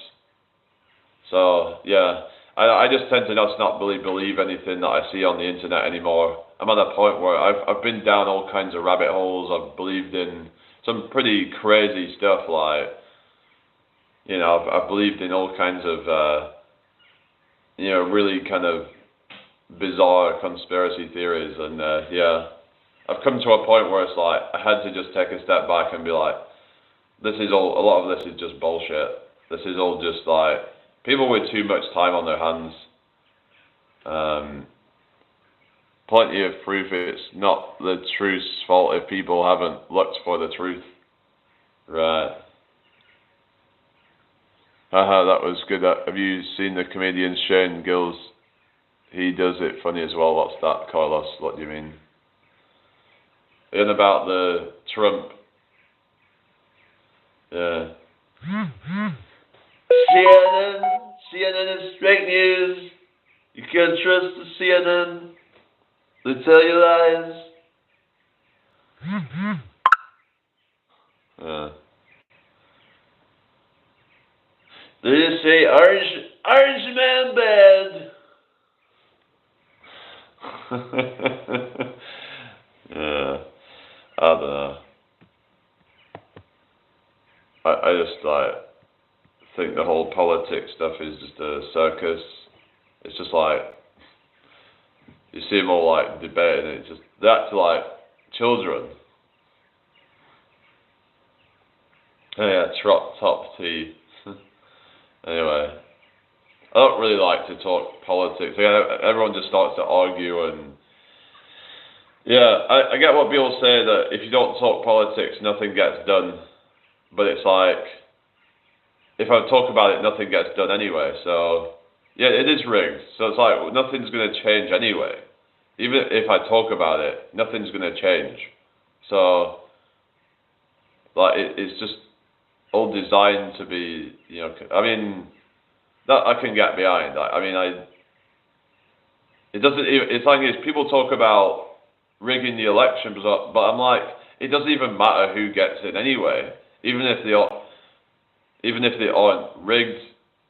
So yeah, I just tend to just not really believe anything that I see on the internet anymore. I'm at a point where I've been down all kinds of rabbit holes. I've believed in some pretty crazy stuff, like, you know, I've believed in all kinds of you know, really kind of bizarre conspiracy theories, and yeah, I've come to a point where it's like I had to just take a step back and be like, this is all, a lot of this is just bullshit. This is all just like people with too much time on their hands. Plenty of proof. It's not the truth's fault if people haven't looked for the truth. Right. Haha, that was good. Have you seen the comedian Shane Gills? He does it funny as well. What's that, Carlos? What do you mean? And about the Trump. Yeah. CNN is fake news. You can't trust the CNN. They tell you lies. They just say orange man bad. Yeah, I don't know. I just like think the whole politics stuff is just a circus. It's just like you see them all like debating. It's just that's like children. Yeah, top tea. Anyway, I don't really like to talk politics. Everyone just starts to argue, and yeah, I get what people say that if you don't talk politics, nothing gets done. But it's like, if I talk about it, nothing gets done anyway. So yeah, it is rigged. So it's like nothing's going to change anyway. Even if I talk about it, nothing's going to change. So like it's just all designed to be, you know. I mean, that I can get behind. I mean, it doesn't. It's like people talk about rigging the election, but I'm like, it doesn't even matter who gets in anyway. Even if they aren't rigged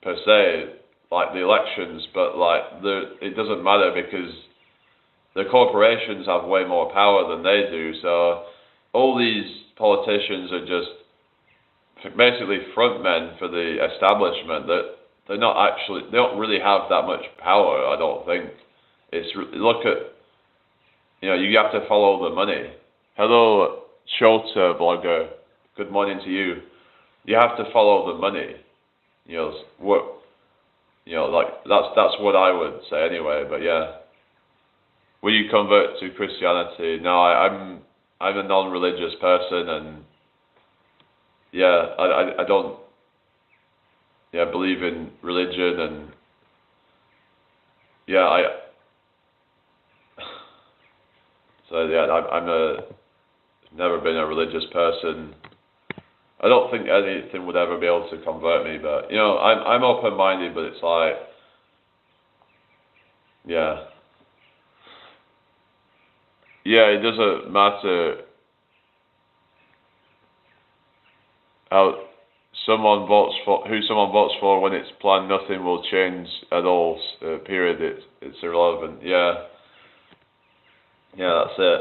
per se, like the elections, but like it doesn't matter because the corporations have way more power than they do. So all these politicians are just basically front men for the establishment. That they don't really have that much power. I don't think. Look at, you know, you have to follow the money. Hello, Shelter blogger. Good morning to you. You have to follow the money. You know what? You know, like that's what I would say anyway. But yeah, will you convert to Christianity? No, I'm a non-religious person, and yeah, I don't believe in religion, and yeah, so yeah, I've never been a religious person. I don't think anything would ever be able to convert me, but you know, I'm open-minded, but it's like, yeah, it doesn't matter how who someone votes for when it's planned. Nothing will change at all. Period. It's irrelevant. Yeah, that's it.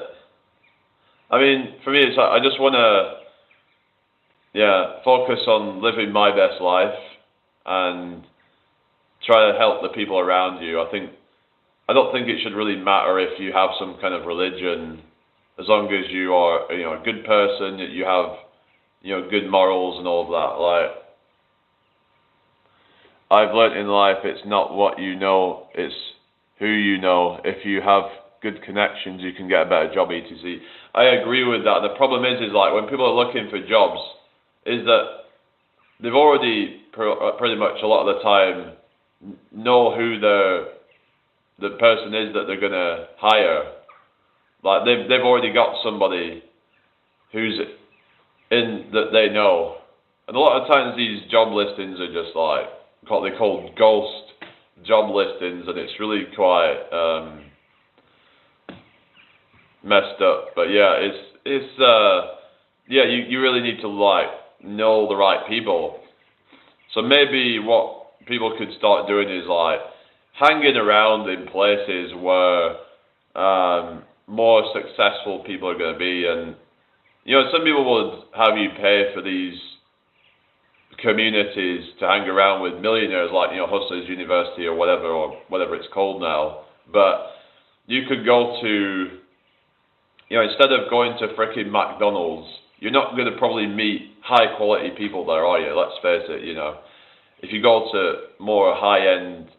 I mean, for me, it's like, I just want to focus on living my best life and try to help the people around you. I don't think it should really matter if you have some kind of religion, as long as you are, a good person, that you have, good morals and all of that. Like, I've learned in life, it's not what you know, it's who you know. If you have good connections, you can get a better job, etc. I agree with that. The problem is like, when people are looking for jobs, is that they've already pretty much a lot of the time know who the person is that they're gonna hire. Like, they've already got somebody who's in that they know, and a lot of times these job listings are just like what they call ghost job listings, and it's really quite messed up. But yeah, you really need to like know the right people. So maybe what people could start doing is like hanging around in places where more successful people are going to be. And some people would have you pay for these communities to hang around with millionaires, like Hustlers University or whatever it's called now. But you could go to, instead of going to frickin' McDonald's, you're not going to probably meet high quality people there, are you? Let's face it. If you go to more high end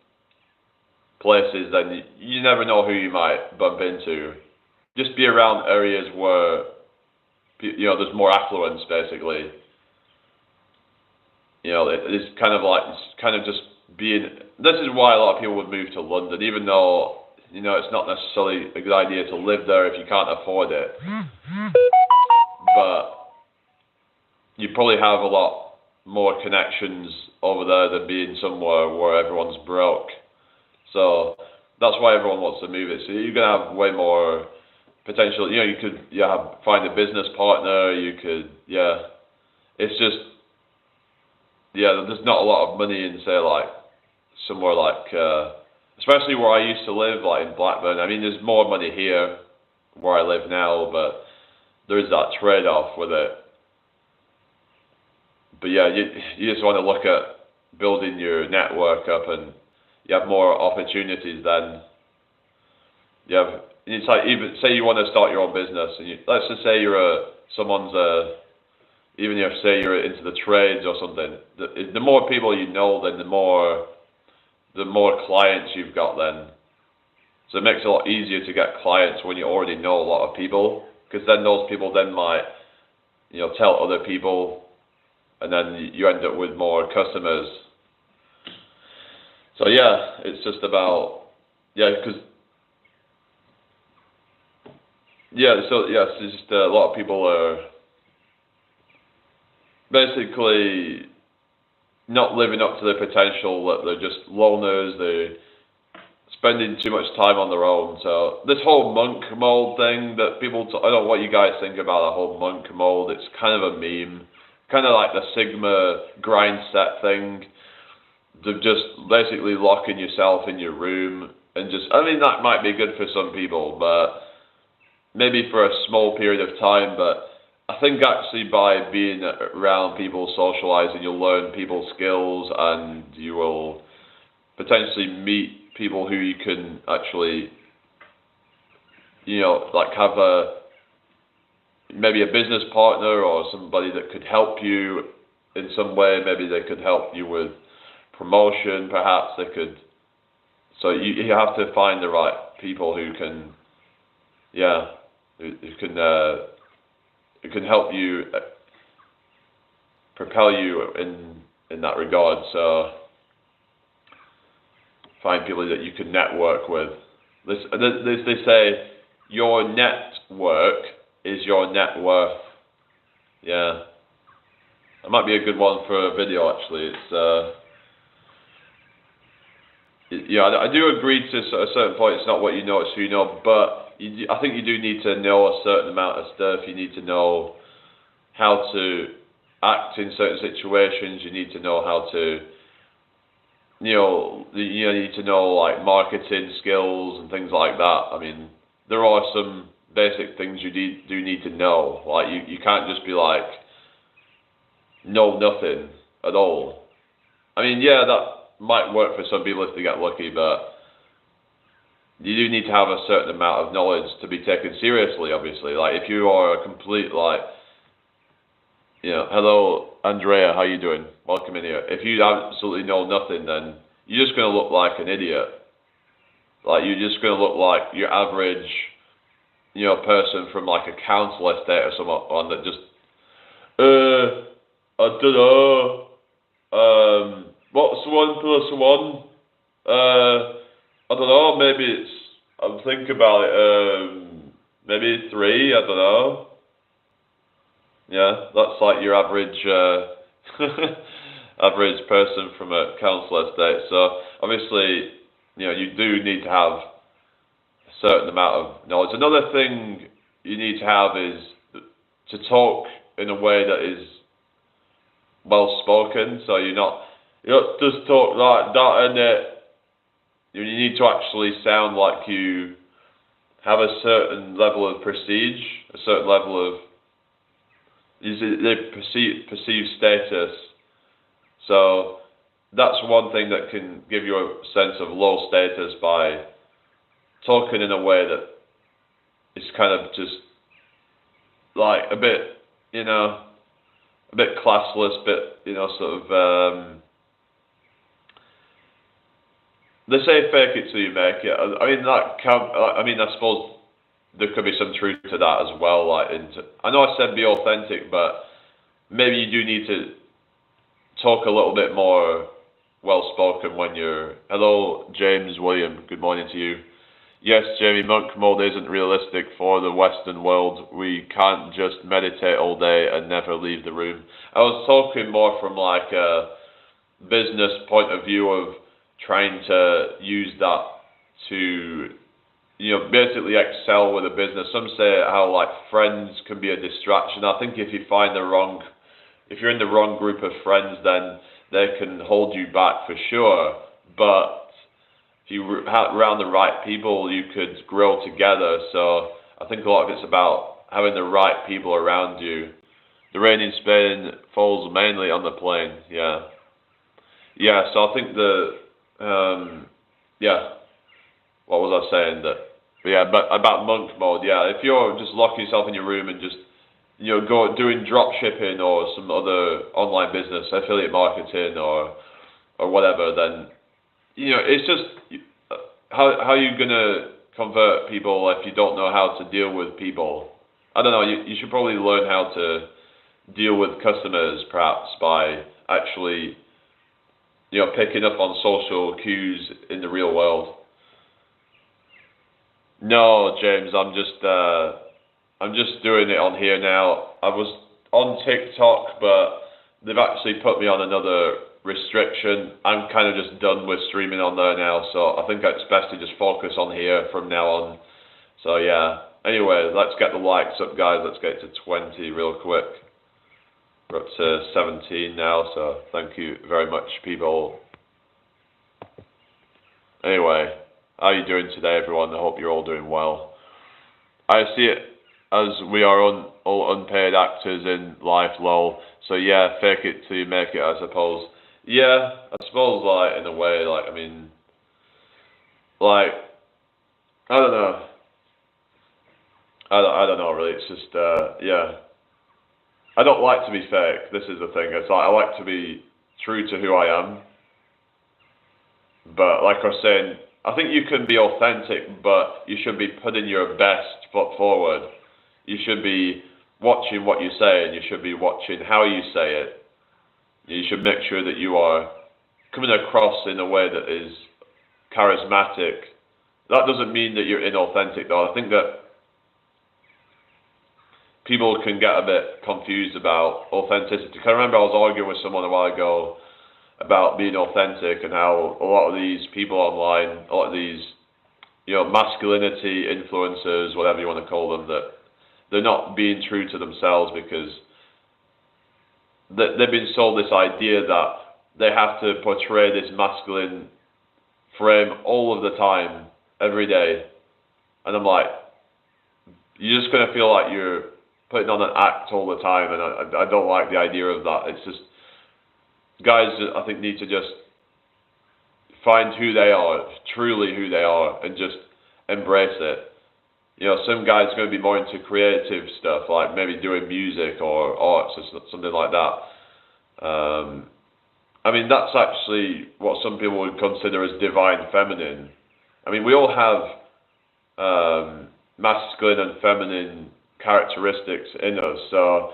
places, then you never know who you might bump into. Just be around areas where there's more affluence, basically. It's kind of just being. This is why a lot of people would move to London, even though it's not necessarily a good idea to live there if you can't afford it. But you probably have a lot more connections over there than being somewhere where everyone's broke. So that's why everyone wants to move it. So you're gonna have way more potential. You could find a business partner. You could It's just there's not a lot of money in, say, like somewhere like especially where I used to live, like in Blackburn. I mean, there's more money here where I live now, but there is that trade-off with it. But you just want to look at building your network up, and you have more opportunities then. It's like, even say you want to start your own business, and let's just say even if say you're into the trades or something, the more people you know, then the more clients you've got then. So it makes it a lot easier to get clients when you already know a lot of people, because then those people then might tell other people, and then you end up with more customers. So it's just about because it's just a lot of people are basically not living up to their potential. That they're just loners. They're spending too much time on their own. So this whole monk mode thing that people, I don't know what you guys think about the whole monk mode. It's kind of a meme, kind of like the Sigma grind set thing. They're just basically locking yourself in your room and that might be good for some people, but maybe for a small period of time. But I think actually by being around people, socializing, you'll learn people's skills, and you will potentially meet people who you can actually, like have maybe a business partner or somebody that could help you in some way. Maybe they could help you with promotion, perhaps they could. So you have to find the right people who can, who can help you, propel you in that regard. So find people that you can network with. They say your network is your net worth. Yeah, that might be a good one for a video. Actually, I do agree to a certain point. It's not what you know, it's who you know. But I think you do need to know a certain amount of stuff. You need to know how to act in certain situations. You need to know how to, you need to know like marketing skills and things like that. I mean, there are some basic things you do need to know. Like you can't just be like, know nothing at all. I mean, yeah, that might work for some people if they get lucky, but you do need to have a certain amount of knowledge to be taken seriously, obviously. Like, if you are a complete, like, hello, Andrea, how you doing? Welcome in here. If you absolutely know nothing, then you're just going to look like an idiot. Like, you're just going to look like your average, person from, like, a council estate or someone that just, I don't know, what's 1 + 1? I don't know, maybe I'm thinking about it, maybe it's 3, I don't know. Yeah, that's like your average, average person from a council estate. So, obviously, you do need to have a certain amount of knowledge. Another thing you need to have is to talk in a way that is well spoken. So you don't just talk like that, and you need to actually sound like you have a certain level of prestige, a certain level of perceived status. So that's one thing that can give you a sense of low status by talking in a way that is kind of just like a bit, a bit classless, bit, sort of, they say fake it till you make it. I mean, I suppose there could be some truth to that as well. I know I said be authentic, but maybe you do need to talk a little bit more well-spoken when you're... Hello, James William. Good morning to you. Yes, Jamie, monk mode isn't realistic for the Western world. We can't just meditate all day and never leave the room. I was talking more from like a business point of view of trying to use that to, basically excel with a business. Some say how like friends can be a distraction. I think if you're in the wrong group of friends, then they can hold you back for sure. But if you around the right people, you could grow together. So I think a lot of it's about having the right people around you. The rain in Spain falls mainly on the plain. Yeah. So I think what was I saying? But about monk mode. Yeah, if you're just locking yourself in your room and just go doing drop shipping or some other online business, affiliate marketing or whatever, then it's just how are you gonna convert people if you don't know how to deal with people? I don't know. You should probably learn how to deal with customers, perhaps by actually picking up on social cues in the real world. No, James, I'm just doing it on here now. I was on TikTok, but they've actually put me on another restriction. I'm kind of just done with streaming on there now, so I think it's best to just focus on here from now on. So yeah. Anyway, let's get the likes up, guys. Let's get to 20 real quick. We're up to 17 now, so thank you very much, people. Anyway, how are you doing today, everyone? I hope you're all doing well. I see it as we are all unpaid actors in life, lol. So yeah, fake it till you make it, I suppose. Yeah, I suppose, like, in a way, like, I mean, like, I don't know. I don't know, really. It's just, yeah. I don't like to be fake. This is the thing. It's like I like to be true to who I am. But like I was saying, I think you can be authentic, but you should be putting your best foot forward. You should be watching what you say, and you should be watching how you say it. You should make sure that you are coming across in a way that is charismatic. That doesn't mean that you're inauthentic, though. I think that people can get a bit confused about authenticity. I remember I was arguing with someone a while ago about being authentic and how a lot of these people online, a lot of these, masculinity influencers, whatever you want to call them, that they're not being true to themselves because they've been sold this idea that they have to portray this masculine frame all of the time, every day. And I'm like, you're just going to feel like you're putting on an act all the time, and I don't like the idea of that. It's just guys, I think, need to just find who they are, truly who they are, and just embrace it. You know, some guys are going to be more into creative stuff, like maybe doing music or arts or something like that. I mean, that's actually what some people would consider as divine feminine. I mean, we all have masculine and feminine characteristics in us. So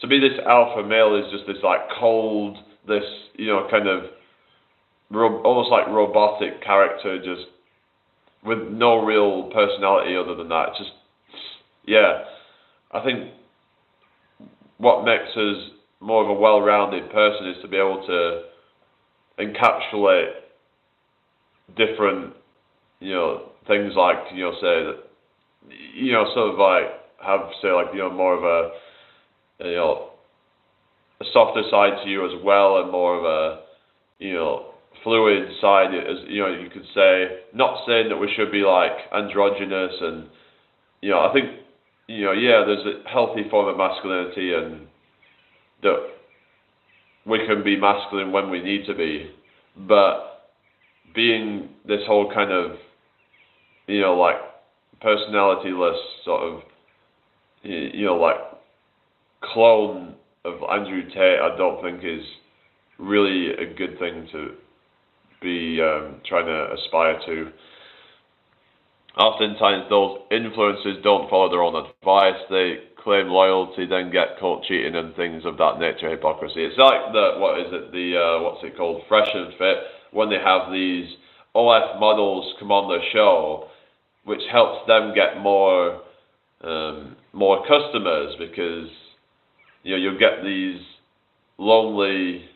to be this alpha male is just this like cold, this, you know, kind of almost like robotic character, just with no real personality other than that. It's just, yeah, I think what makes us more of a well-rounded person is to be able to encapsulate different, you know, things like, you know, say that, you know, sort of like have, say, like, you know, more of a, you know, a softer side to you as well, and more of a, you know, fluid side, as you know, you could say. Not saying that we should be like androgynous, and you know, I think, you know, yeah, there's a healthy form of masculinity, and that we can be masculine when we need to be, but being this whole kind of, you know, like personality-less sort of, you know, like clone of Andrew Tate, I don't think is really a good thing to be trying to aspire to. Oftentimes those influencers don't follow their own advice. They claim loyalty, then get caught cheating and things of that nature, hypocrisy. It's like what's it called, Fresh and Fit, when they have these OF models come on the show, which helps them get more customers, because, you know, you'll get these lonely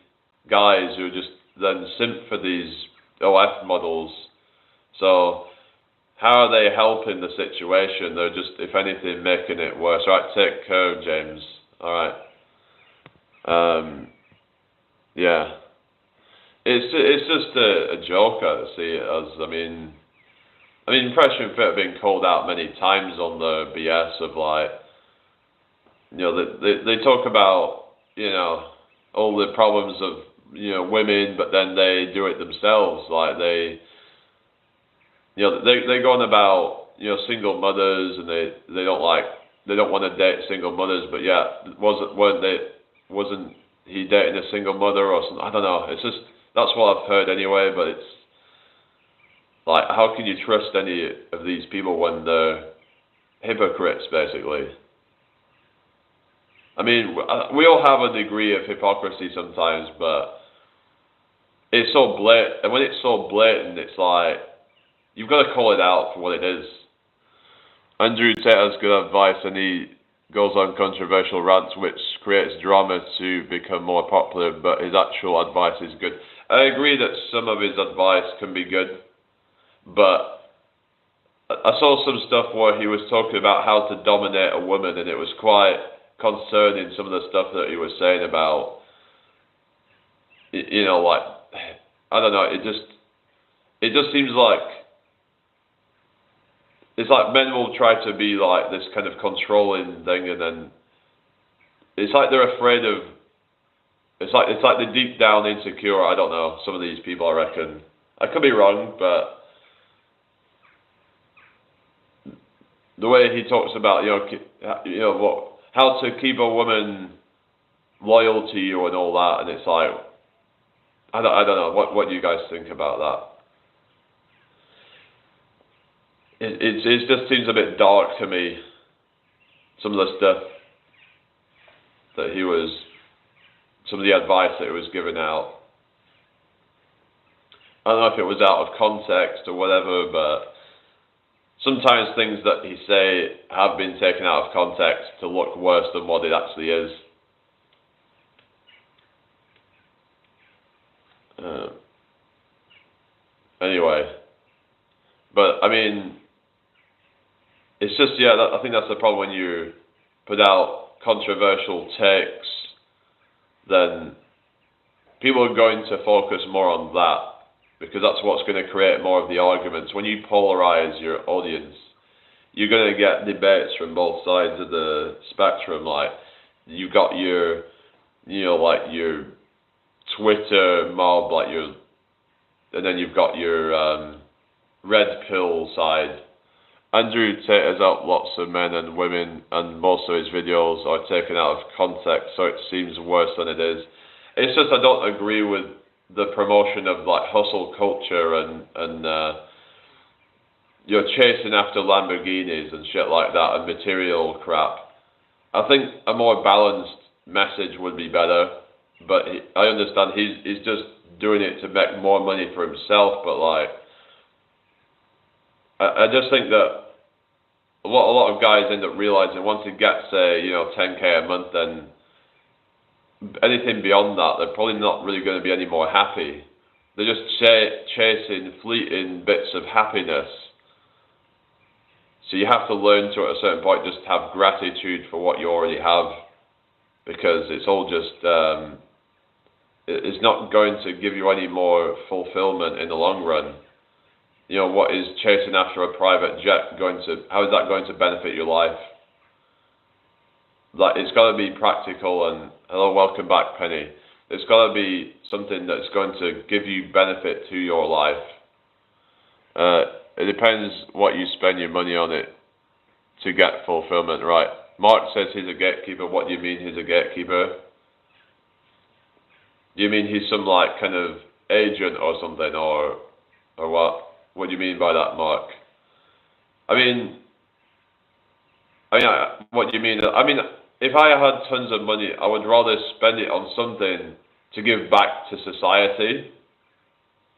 guys who just then simp for these OF models. So how are they helping the situation? They're just, if anything, making it worse. Right, take care, James. All right. Yeah. It's just a joke, I see it as. I mean, Fresh and Fit have been called out many times on the BS of, like, you know, they talk about, you know, all the problems of, you know, women, but then they do it themselves. Like they go on about, you know, single mothers, and they don't want to date single mothers, but yeah, wasn't he dating a single mother or something? I don't know. It's just, that's what I've heard anyway. But it's like, how can you trust any of these people when they're hypocrites, basically? I mean, we all have a degree of hypocrisy sometimes, but it's so blatant. And when it's so blatant, it's like, you've got to call it out for what it is. Andrew Tate has good advice, and he goes on controversial rants, which creates drama to become more popular, but his actual advice is good. I agree that some of his advice can be good, but I saw some stuff where he was talking about how to dominate a woman, and it was quite concerning, some of the stuff that he was saying about, you know, like, I don't know, it just seems like, it's like men will try to be like this kind of controlling thing, and then it's like they're afraid of, it's like they're deep down insecure. I don't know, some of these people, I reckon. I could be wrong, but the way he talks about, how to keep a woman loyal to you and all that, and it's like, I don't know, what do you guys think about that? It just seems a bit dark to me, some of the stuff that some of the advice that he was giving out. I don't know if it was out of context or whatever, but sometimes things that he say have been taken out of context to look worse than what it actually is. Anyway, but I mean, it's just, yeah, I think that's the problem when you put out controversial takes, then people are going to focus more on that, because that's what's going to create more of the arguments. When you polarize your audience, you're going to get debates from both sides of the spectrum. Like, you've got your, like your Twitter mob, and then you've got your red pill side. Andrew Tate has helped lots of men and women, and most of his videos are taken out of context, so it seems worse than it is. It's just I don't agree with the promotion of like hustle culture and you're chasing after Lamborghinis and shit like that and material crap. I think a more balanced message would be better, but I understand he's just doing it to make more money for himself. But like, I just think that a lot of guys end up realizing once it gets, say, 10K a month, then anything beyond that, they're probably not really going to be any more happy. They're just chasing fleeting bits of happiness. So you have to learn to, at a certain point, just have gratitude for what you already have, because it's all just, it's not going to give you any more fulfillment in the long run. What is chasing after a private jet how is that going to benefit your life? Like, it's got to be practical, and hello, welcome back, Penny. It's got to be something that's going to give you benefit to your life. It depends what you spend your money on it to get fulfillment, right? Mark says he's a gatekeeper. What do you mean he's a gatekeeper? Do you mean he's some like kind of agent or something, or what? What do you mean by that, Mark? I mean, what do you mean? I mean, if I had tons of money, I would rather spend it on something to give back to society.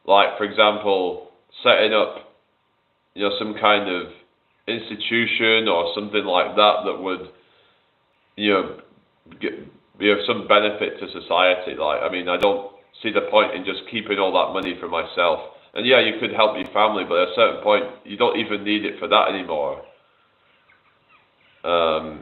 Like, for example, setting up, some kind of institution or something like that that would, be of some benefit to society. Like, I mean, I don't see the point in just keeping all that money for myself. And yeah, you could help your family, but at a certain point, you don't even need it for that anymore. But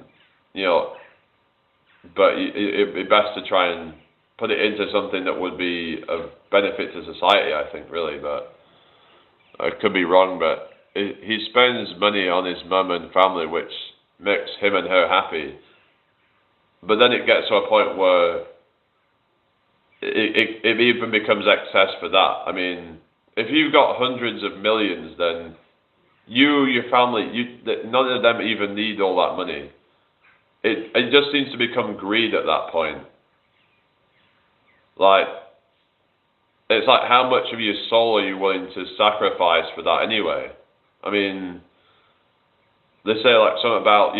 it'd be best to try and put it into something that would be of benefit to society, I think, really. But I could be wrong, but he spends money on his mum and family, which makes him and her happy. But then it gets to a point where it even becomes excess for that. I mean, if you've got hundreds of millions, then your family, none of them even need all that money. It just seems to become greed at that point. Like, it's like, how much of your soul are you willing to sacrifice for that anyway? I mean, they say like something about,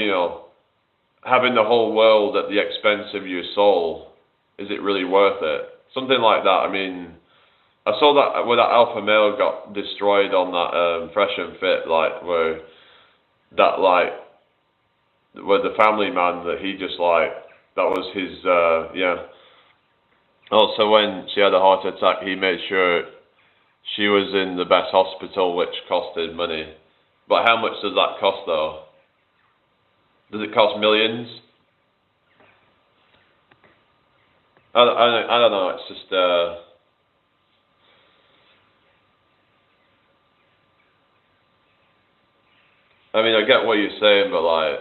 having the whole world at the expense of your soul. Is it really worth it? Something like that. I mean, I saw that where that alpha male got destroyed on that Fresh and Fit, like where the family man, that he just like, that was his Also, when she had a heart attack, he made sure she was in the best hospital, which costed money. But how much does that cost, though? Does it cost millions? I don't know. It's just I mean, I get what you're saying, but like,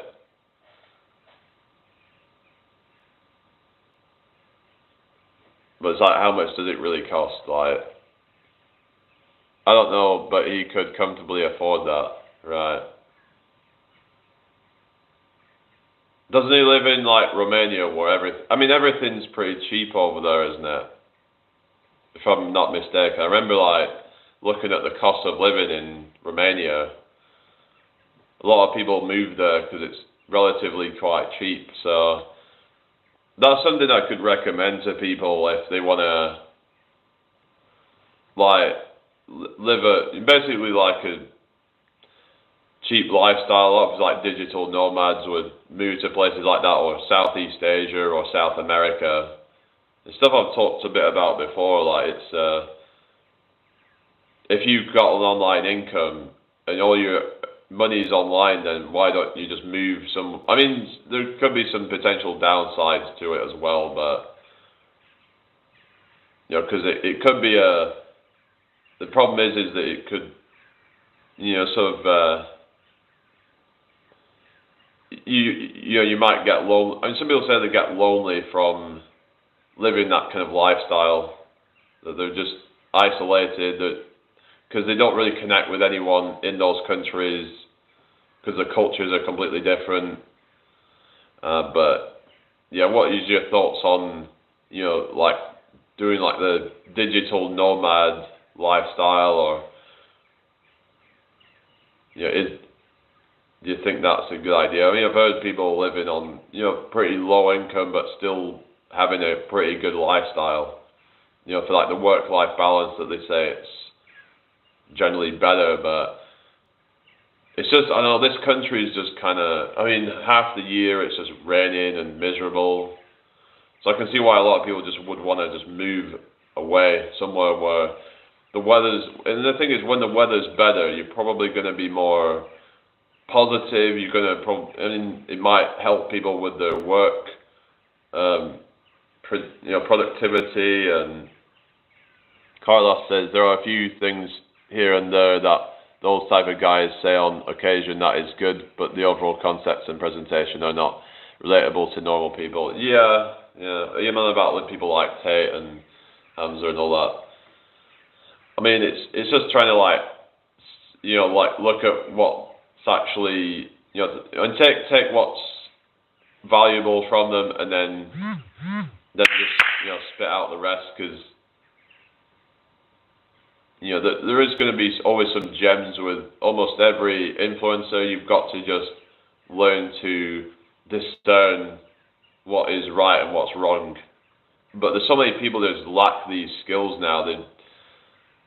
it's like, how much does it really cost? Like, I don't know, but he could comfortably afford that, right? Doesn't he live in like Romania, where everything's pretty cheap over there, isn't it? If I'm not mistaken, I remember like looking at the cost of living in Romania. A lot of people move there because it's relatively quite cheap. So that's something I could recommend to people if they want to like live basically like a cheap lifestyle. A lot of like digital nomads would move to places like that, or Southeast Asia or South America. The stuff I've talked a bit about before, like it's if you've got an online income and all your money's online, then why don't you just move some? I mean, there could be some potential downsides to it as well, but because it could be the problem is that it could, sort of you might get lonely. I mean, some people say they get lonely from living that kind of lifestyle, that they're just isolated, because they don't really connect with anyone in those countries, because the cultures are completely different. But yeah, what is your thoughts on, like doing like the digital nomad lifestyle, or do you think that's a good idea? I mean, I've heard people living on, pretty low income, but still having a pretty good lifestyle. For like the work-life balance that they say it's generally better, but it's just, I know this country is just kind of, I mean, half the year it's just raining and miserable. So I can see why a lot of people just would want to just move away somewhere where the weather's, and the thing is, when the weather's better, you're probably going to be more positive. You're going to, I mean, it might help people with their work, productivity. And Carlos says there are a few things here and there that those type of guys say on occasion that is good, but the overall concepts and presentation are not relatable to normal people. Yeah. Even about like people like Tate and Hamza and all that. I mean, it's just trying to like look at what's actually, and take what's valuable from them, and then just spit out the rest, because there is going to be always some gems with almost every influencer. You've got to just learn to discern what is right and what's wrong. But there's so many people that just lack these skills now.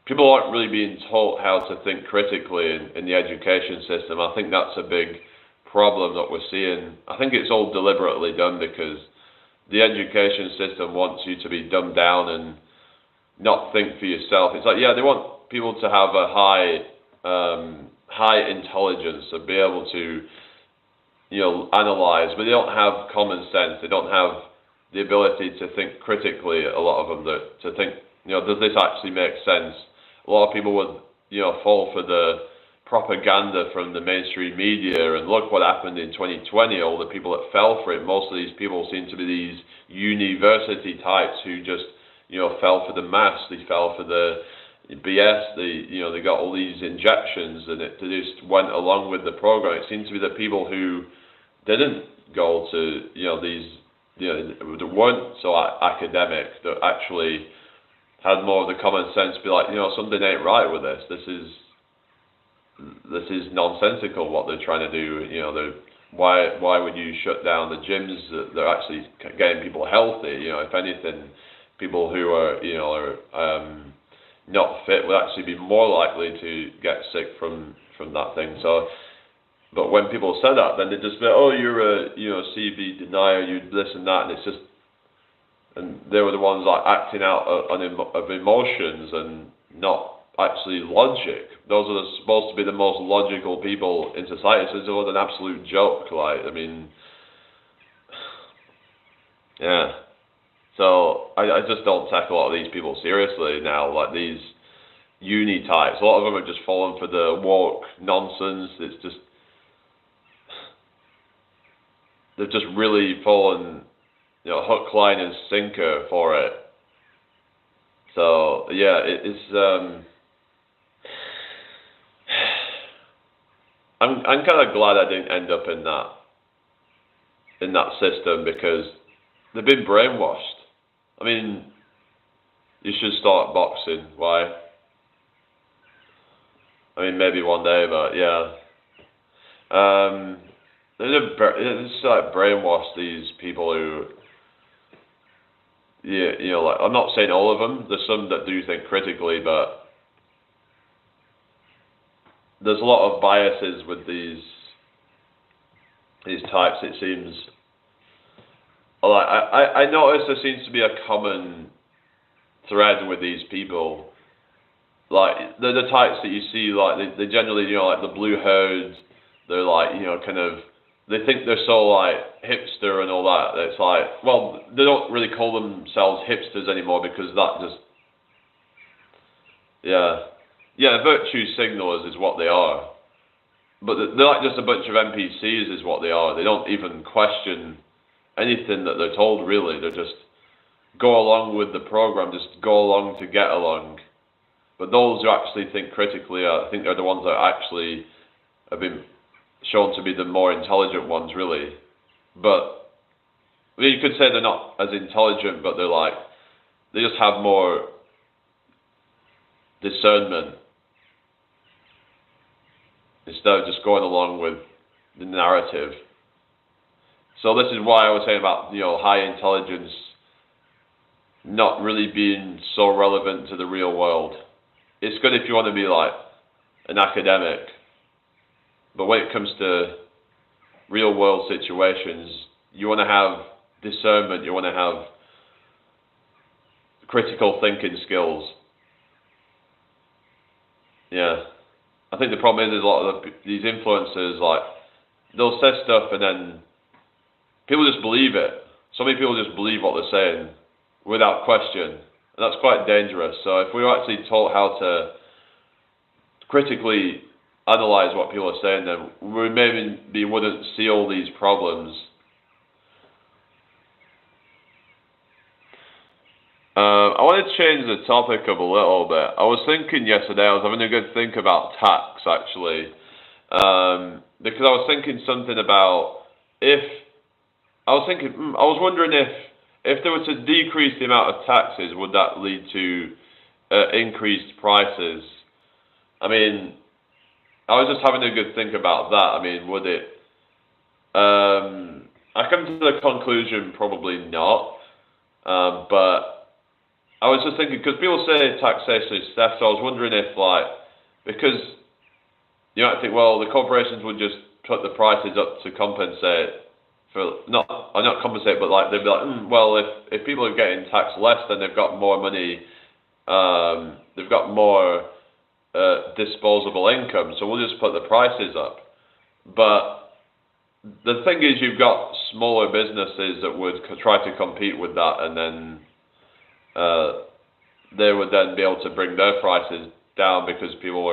People aren't really being taught how to think critically in the education system. I think that's a big problem that we're seeing. I think it's all deliberately done, because the education system wants you to be dumbed down and not think for yourself. It's like, they want people to have a high intelligence, to be able to analyze, but they don't have common sense. They don't have the ability to think critically. A lot of them, to think, does this actually make sense? A lot of people would, fall for the propaganda from the mainstream media, and look what happened in 2020. All the people that fell for it, most of these people seem to be these university types who just, fell for the mass. They fell for the BS. They got all these injections, and they just went along with the program. It seems to be the people who didn't go to, that weren't so academic, that actually had more of the common sense, be like, something ain't right with this. This is nonsensical what they're trying to do. Why would you shut down the gyms that they're actually getting people healthy? If anything, people who are not fit would actually be more likely to get sick from that thing. So, but when people say that, then they just be, oh, you're a CB denier, you this and that, and it's just, and they were the ones like acting out of emotions and not actually logic. Those are supposed to be the most logical people in society. So it's all an absolute joke. Like, I mean, yeah. So I just don't take a lot of these people seriously now. Like these uni types, a lot of them are just falling for the woke nonsense. It's just, they've just really fallen, hook, line, and sinker for it. So yeah, it's. I'm kind of glad I didn't end up in that system, because they've been brainwashed. I mean, you should start boxing. Why? I mean, maybe one day, but yeah. It's like brainwash these people who, like, I'm not saying all of them. There's some that do think critically, but there's a lot of biases with these types. It seems. Like I notice there seems to be a common thread with these people. Like they're the types that you see, like they generally, like the blue herds. They're like, kind of, they think they're so like hipster and all that. It's like, well, they don't really call themselves hipsters anymore, because that just, virtue signalers is what they are. but they're like just a bunch of NPCs is what they are. They don't even question anything that they're told, really. They just go along with the program, just go along to get along. But those who actually think critically, I think they're the ones that actually have been shown to be the more intelligent ones, really. But I mean, you could say they're not as intelligent, but they just have more discernment instead of just going along with the narrative. So this is why I was saying about, high intelligence not really being so relevant to the real world. It's good if you want to be like an academic, but when it comes to real world situations, you want to have discernment, you want to have critical thinking skills. Yeah. I think the problem is a lot of these influencers, like, they'll say stuff and then people just believe it. So many people just believe what they're saying without question. And that's quite dangerous. So if we were actually taught how to critically analyze what people are saying, then we maybe wouldn't see all these problems. I want to change the topic up a little bit. I was thinking yesterday, I was having a good think about tax, actually. Because I was thinking something about I was wondering if they were to decrease the amount of taxes, would that lead to increased prices? I mean, I was just having a good think about that. I mean, would it... I come to the conclusion probably not. But I was just thinking, because people say taxation is theft, so I was wondering if, because you might think, well, the corporations would just put the prices up to compensate for, not compensate, but they'd be like, well, if people are getting taxed less, then they've got more money, they've got more disposable income, so we'll just put the prices up. But the thing is, you've got smaller businesses that would try to compete with that, and then they would then be able to bring their prices down because people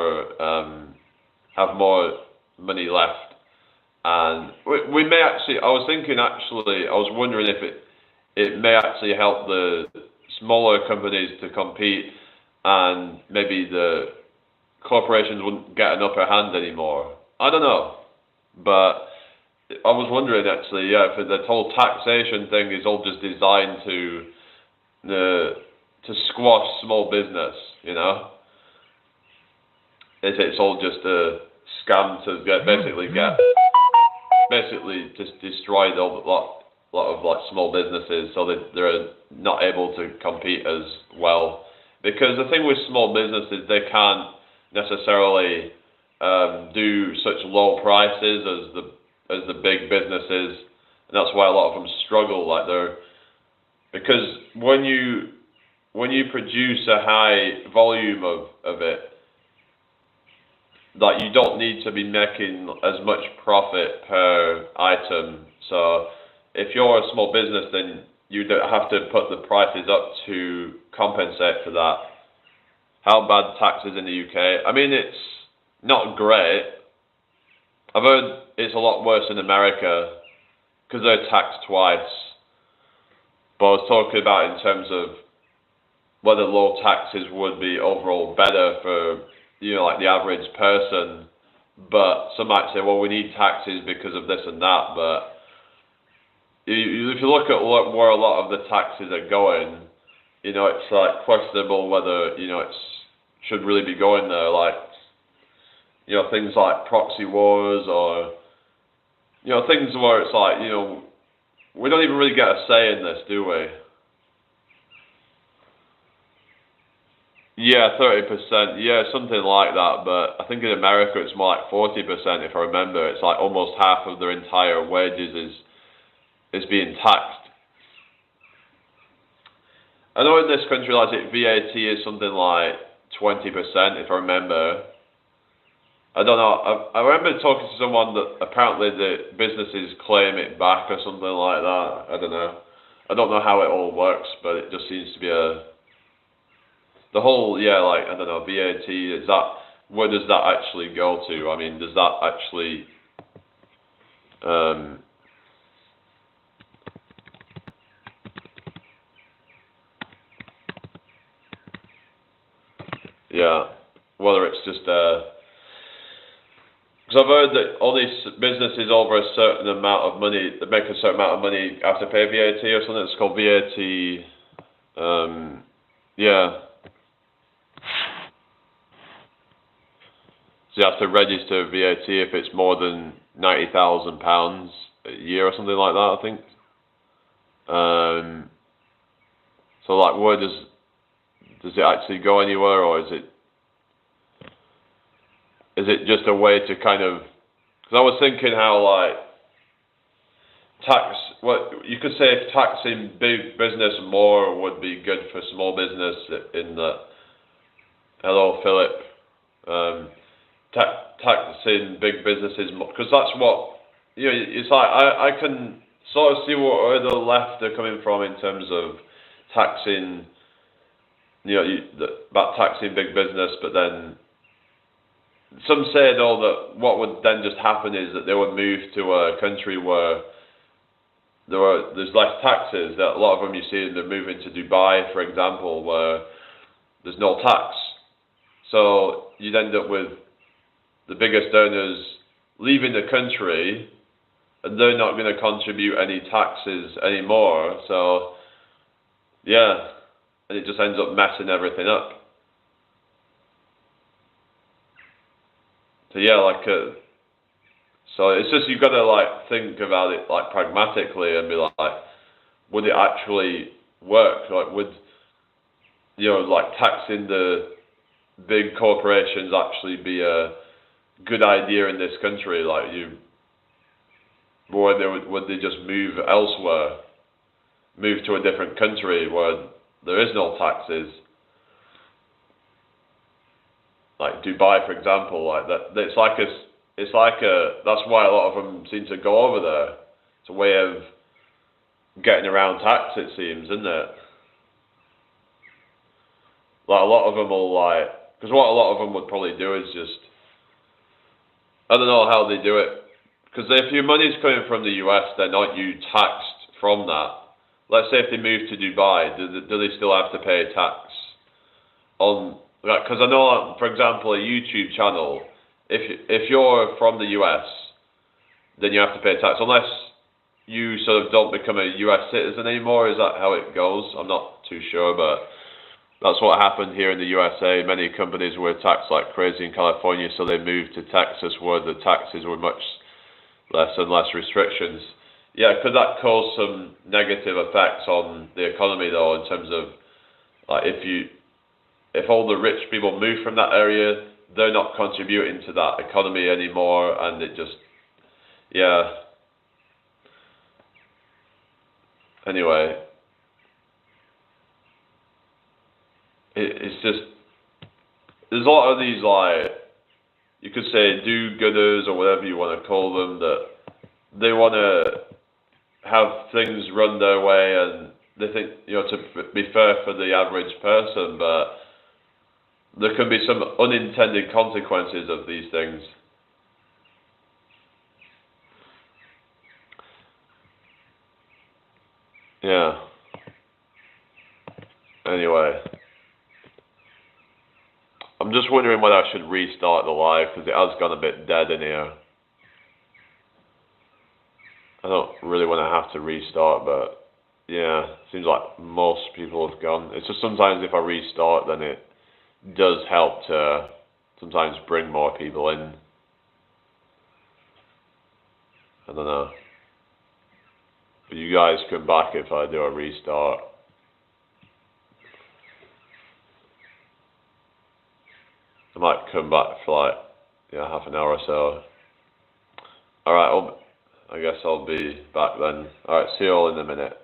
have more money left. And we may actually, I was wondering if it may actually help the smaller companies to compete, and maybe the corporations wouldn't get an upper hand anymore. I don't know. But I was wondering actually, if the whole taxation thing is all just designed to squash small business, It's all just a scam to basically just destroy a lot of small businesses, so that they're not able to compete as well. Because the thing with small businesses, they can't necessarily do such low prices as the big businesses, and that's why a lot of them struggle. Because when you produce a high volume of it, you don't need to be making as much profit per item. So if you're a small business, then you don't have to put the prices up to compensate for that. How bad tax is in the UK? I mean, it's not great. I've heard it's a lot worse in America because they're taxed twice. But I was talking about in terms of whether low taxes would be overall better for, the average person. But some might say, well, we need taxes because of this and that. But if you look at where a lot of the taxes are going, it's questionable whether, it should really be going there. Things like proxy wars, or, things where it's we don't even really get a say in this, do we? Yeah, 30%. Yeah, something like that. But I think in America it's more like 40%, if I remember. It's almost half of their entire wages is being taxed. I know in this country, VAT is something like 20%, if I remember. I don't know. I remember talking to someone that apparently the businesses claim it back or something like that. I don't know. I don't know how it all works, but it just seems to be the whole, I don't know, VAT, is that where does that actually go to? I mean, does that actually yeah, whether it's just because I've heard that all these businesses over a certain amount of money, they make a certain amount of money, have to pay VAT or something. It's called VAT. Yeah. So you have to register VAT if it's more than £90,000 a year or something like that, I think. So like, where does it actually go anywhere, or is it just a way to kind of? Because I was thinking how like tax. What you could say, if taxing big business more would be good for small business. In the hello, Philip. Taxing big businesses, because that's what, you know, it's like I can sort of see where the left are coming from in terms of taxing, you know, about taxing big business, but then some say though that what would then just happen is that they would move to a country where there's less taxes. That a lot of them you see they're moving to Dubai, for example, where there's no tax. So you'd end up with the biggest earners leaving the country, and they're not going to contribute any taxes anymore. So, yeah, and it just ends up messing everything up. So yeah, so it's just you've got to like think about it like pragmatically and be like, would it actually work? Like, would, you know, like taxing the big corporations actually be a good idea in this country? Like, would they just move elsewhere, move to a different country where there is no taxes, like Dubai, for example? Like that, it's like that's why a lot of them seem to go over there. It's a way of getting around tax, it seems, isn't it? Like a lot of them will because what a lot of them would probably do is just, I don't know how they do it, because if your money's coming from the US, then aren't you taxed from that? Let's say if they move to Dubai, do they still have to pay tax on, because I know, for example, a YouTube channel, if you're from the US, then you have to pay tax, unless you sort of don't become a US citizen anymore. Is that how it goes? I'm not too sure, but that's what happened here in the USA. Many companies were taxed like crazy in California, so they moved to Texas where the taxes were much less and less restrictions. Yeah, could that cause some negative effects on the economy though, in terms of like if all the rich people move from that area, they're not contributing to that economy anymore, and it just, yeah. Anyway, it's just, there's a lot of these, like, you could say do-gooders or whatever you want to call them, that they want to have things run their way, and they think, you know, to be fair for the average person, but there can be some unintended consequences of these things. Yeah. Anyway, I'm just wondering whether I should restart the live, because it has gone a bit dead in here. I don't really want to have to restart, but yeah, seems like most people have gone. It's just sometimes if I restart, then it does help to sometimes bring more people in. I don't know. But you guys come back if I do a restart. I might come back for like, yeah, half an hour or so. Alright, I guess I'll be back then. Alright, see you all in a minute.